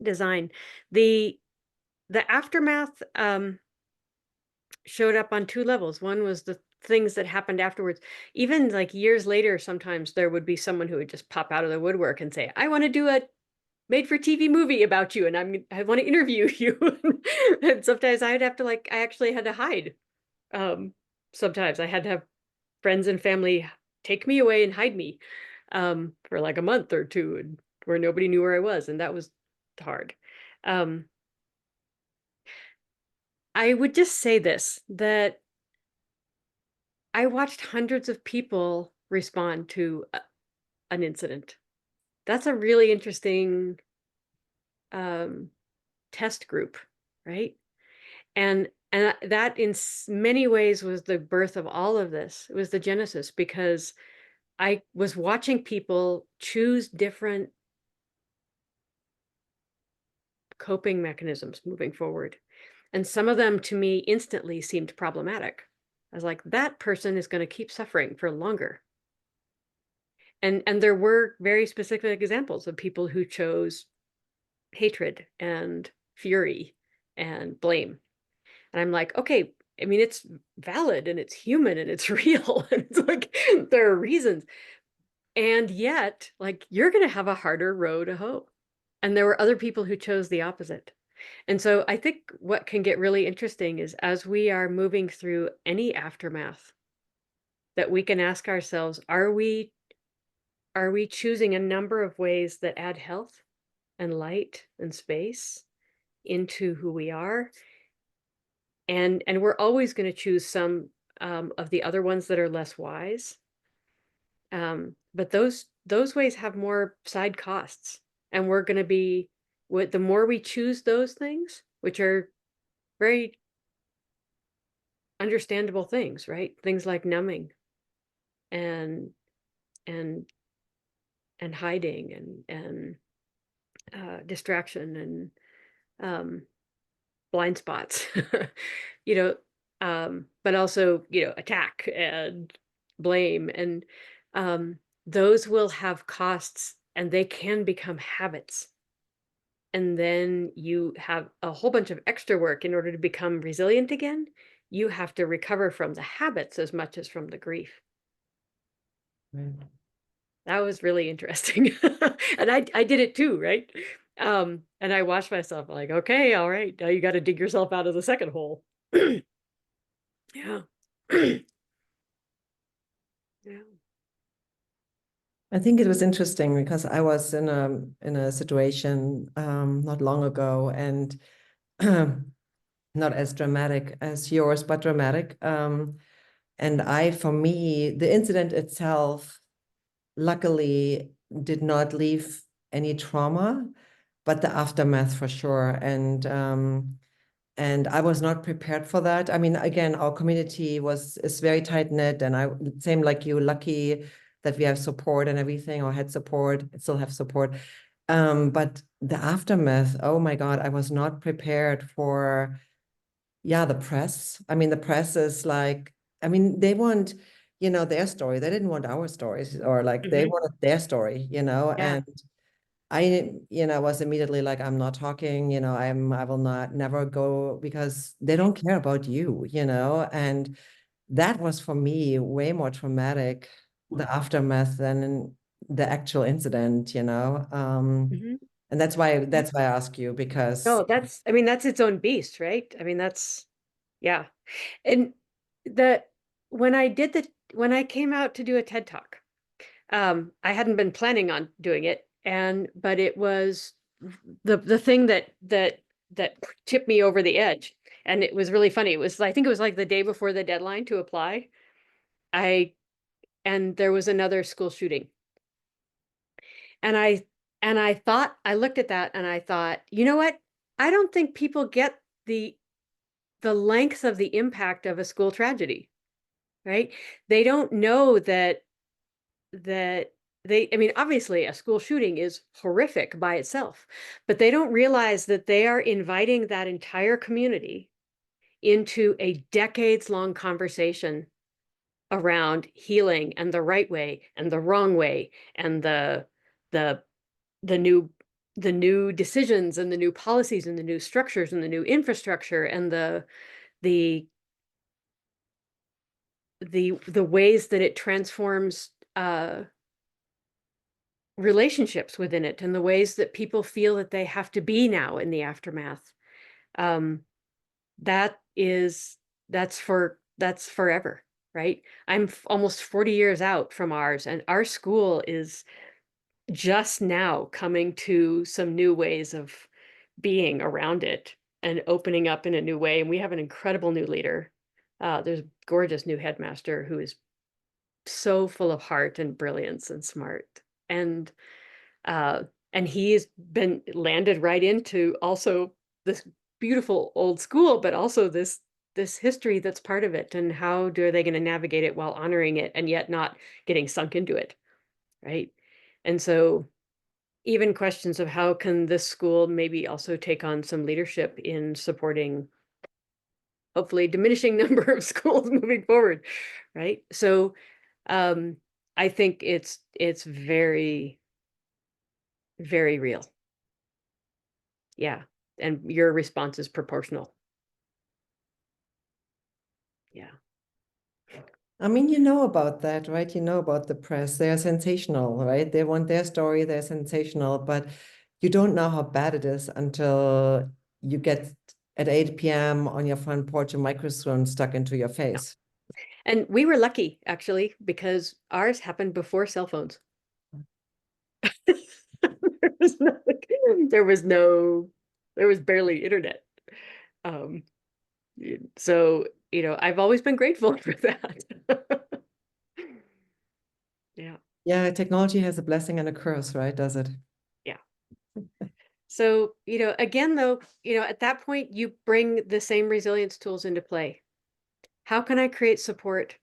design. The aftermath showed up on 2 levels. One was the things that happened afterwards. Even like years later, sometimes there would be someone who would just pop out of the woodwork and say, I want to do a made for TV movie about you, and I want to interview you. And sometimes I'd have to I actually had to hide. Sometimes I had to have friends and family take me away and hide me for like a month or 2, and where nobody knew where I was, and that was hard. I would just say this, that I watched hundreds of people respond to an incident. That's a really interesting test group, right? And that in many ways was the birth of all of this. It was the genesis, because I was watching people choose different coping mechanisms moving forward. And some of them to me instantly seemed problematic. I was like, that person is going to keep suffering for longer. And there were very specific examples of people who chose hatred and fury and blame. And I'm like, okay, I mean, it's valid and it's human and it's real. And it's like, there are reasons. And yet, like, you're going to have a harder row to hoe. And there were other people who chose the opposite. And so I think what can get really interesting is as we are moving through any aftermath, that we can ask ourselves, are we choosing a number of ways that add health and light and space into who we are? And we're always going to choose some of the other ones that are less wise. But those ways have more side costs, and we're going to be the more we choose those things, which are very understandable things, right? Things like numbing and and hiding and distraction and blind spots, you know, but also, attack and blame. And those will have costs and they can become habits. And then you have a whole bunch of extra work in order to become resilient again. You have to recover from the habits as much as from the grief. Right. That was really interesting. And I did it too, right? And I watched myself like, okay, all right, now you got to dig yourself out of the second hole. Yeah. Yeah. I think it was interesting because I was in a situation not long ago, and not as dramatic as yours, but dramatic. And for me, the incident itself, luckily, did not leave any trauma, but the aftermath for sure. And I was not prepared for that. I mean, again, our community is very tight knit, and same like you, lucky that we have support and everything, or had support, still have support. But the aftermath, oh my God, I was not prepared for, the press. I mean, the press is like, I mean, they want, their story. They didn't want our stories, or like they Mhm. wanted their story, Yeah. and I, was immediately like, I'm not talking, I will never go, because they don't care about you, and that was for me way more traumatic, the aftermath, than the actual incident, Mhm. and that's why I ask you, because No, I mean, that's its own beast, right? I mean, yeah. And the, when I came out to do a TED Talk, I hadn't been planning on doing it. But it was the thing that tipped me over the edge. And it was really funny. I think it was like the day before the deadline to apply. And there was another school shooting. And I looked at that and I thought, you know what? I don't think people get the length of the impact of a school tragedy, right? They don't know that I mean, obviously a school shooting is horrific by itself, but they don't realize that they are inviting that entire community into a decades-long conversation around healing and the right way and the wrong way and the the new the new decisions and the new policies and the new structures and the new infrastructure and the the ways that it transforms relationships within it and the ways that people feel that they have to be now in the aftermath. Um, that is that's forever, right? I'm almost 40 years out from ours, and our school is just now coming to some new ways of being around it and opening up in a new way. And we have an incredible new leader. There's a gorgeous new headmaster who is so full of heart and brilliance and smart. And uh, and he's been landed right into also this beautiful old school, but also this history that's part of it. And how are they going to navigate it while honoring it and yet not getting sunk into it, right? And so even questions of how can this school maybe also take on some leadership in supporting hopefully diminishing number of schools moving forward, right? So I think it's very, very real. Yeah. And your response is proportional. Yeah. I mean, you know about that, right? You know about the press. They're sensational, right? They want their story, they're sensational, but you don't know how bad it is until you get at 8 p.m. on your front porch a microphone stuck into your face. And we were lucky, actually, because ours happened before cell phones. There was barely internet. So, I've always been grateful for that. Yeah. Yeah, technology has a blessing and a curse, right? Does it? Yeah. So, again, though, at that point, you bring the same resilience tools into play. How can I create support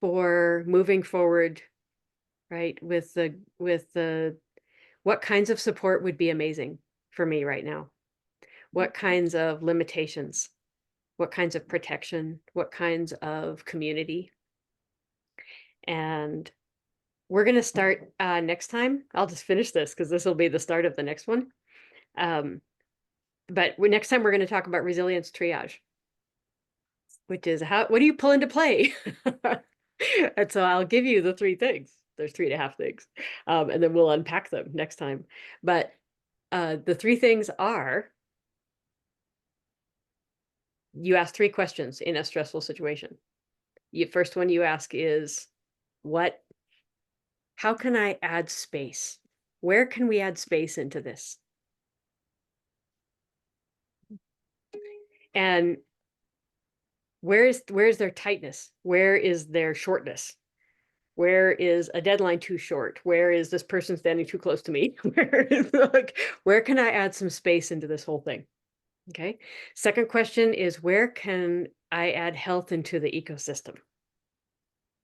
for moving forward, right? With what kinds of support would be amazing for me right now? What kinds of limitations? What kinds of protection? What kinds of community? And we're going to start next time. I'll just finish this because this will be the start of the next one. But next time we're going to talk about resilience triage, which is what do you pull into play? And so I'll give you the 3 things. There's 3.5 things. And then we'll unpack them next time. But the 3 things are, you ask 3 questions in a stressful situation. First one you ask is, how can I add space? Where can we add space into this? And where is their tightness? Where is their shortness? Where is a deadline too short? Where is this person standing too close to me? Where can I add some space into this whole thing? Okay. Second question is, where can I add health into the ecosystem?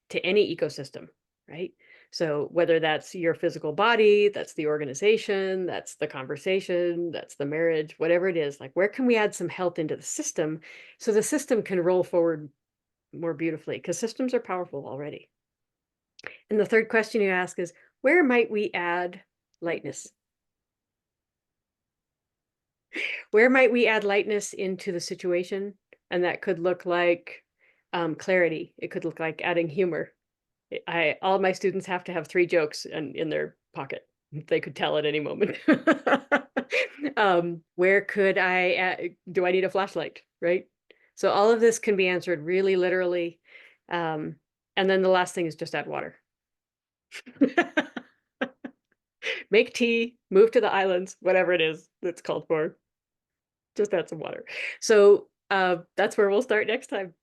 To any ecosystem, right? So whether that's your physical body, that's the organization, that's the conversation, that's the marriage, whatever it is, like where can we add some health into the system so the system can roll forward more beautifully? Because systems are powerful already. And the third question you ask is, where might we add lightness? Where might we add lightness into the situation? And that could look like clarity. It could look like adding humor. All my students have to have 3 jokes in their pocket. They could tell at any moment. Where could do I need a flashlight, right? So all of this can be answered really literally. And then the last thing is just add water. Make tea, move to the islands, whatever it is that's called for. Just add some water. So that's where we'll start next time.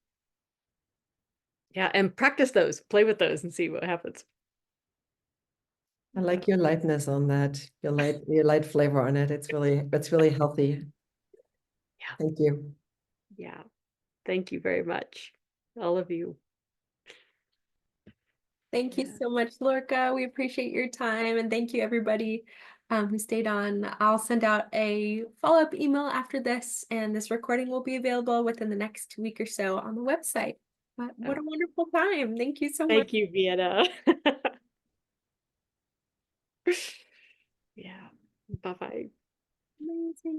Yeah, and practice those, play with those and see what happens. I like your lightness on that, your light flavor on it. It's really healthy. Yeah. Thank you. Yeah. Thank you very much, all of you. Thank you so much, Lorca. We appreciate your time, and thank you everybody who stayed on. I'll send out a follow-up email after this, and this recording will be available within the next week or so on the website. But what a wonderful time. Thank you so much. Thank you, Vienna. Yeah. Bye-bye. Amazing.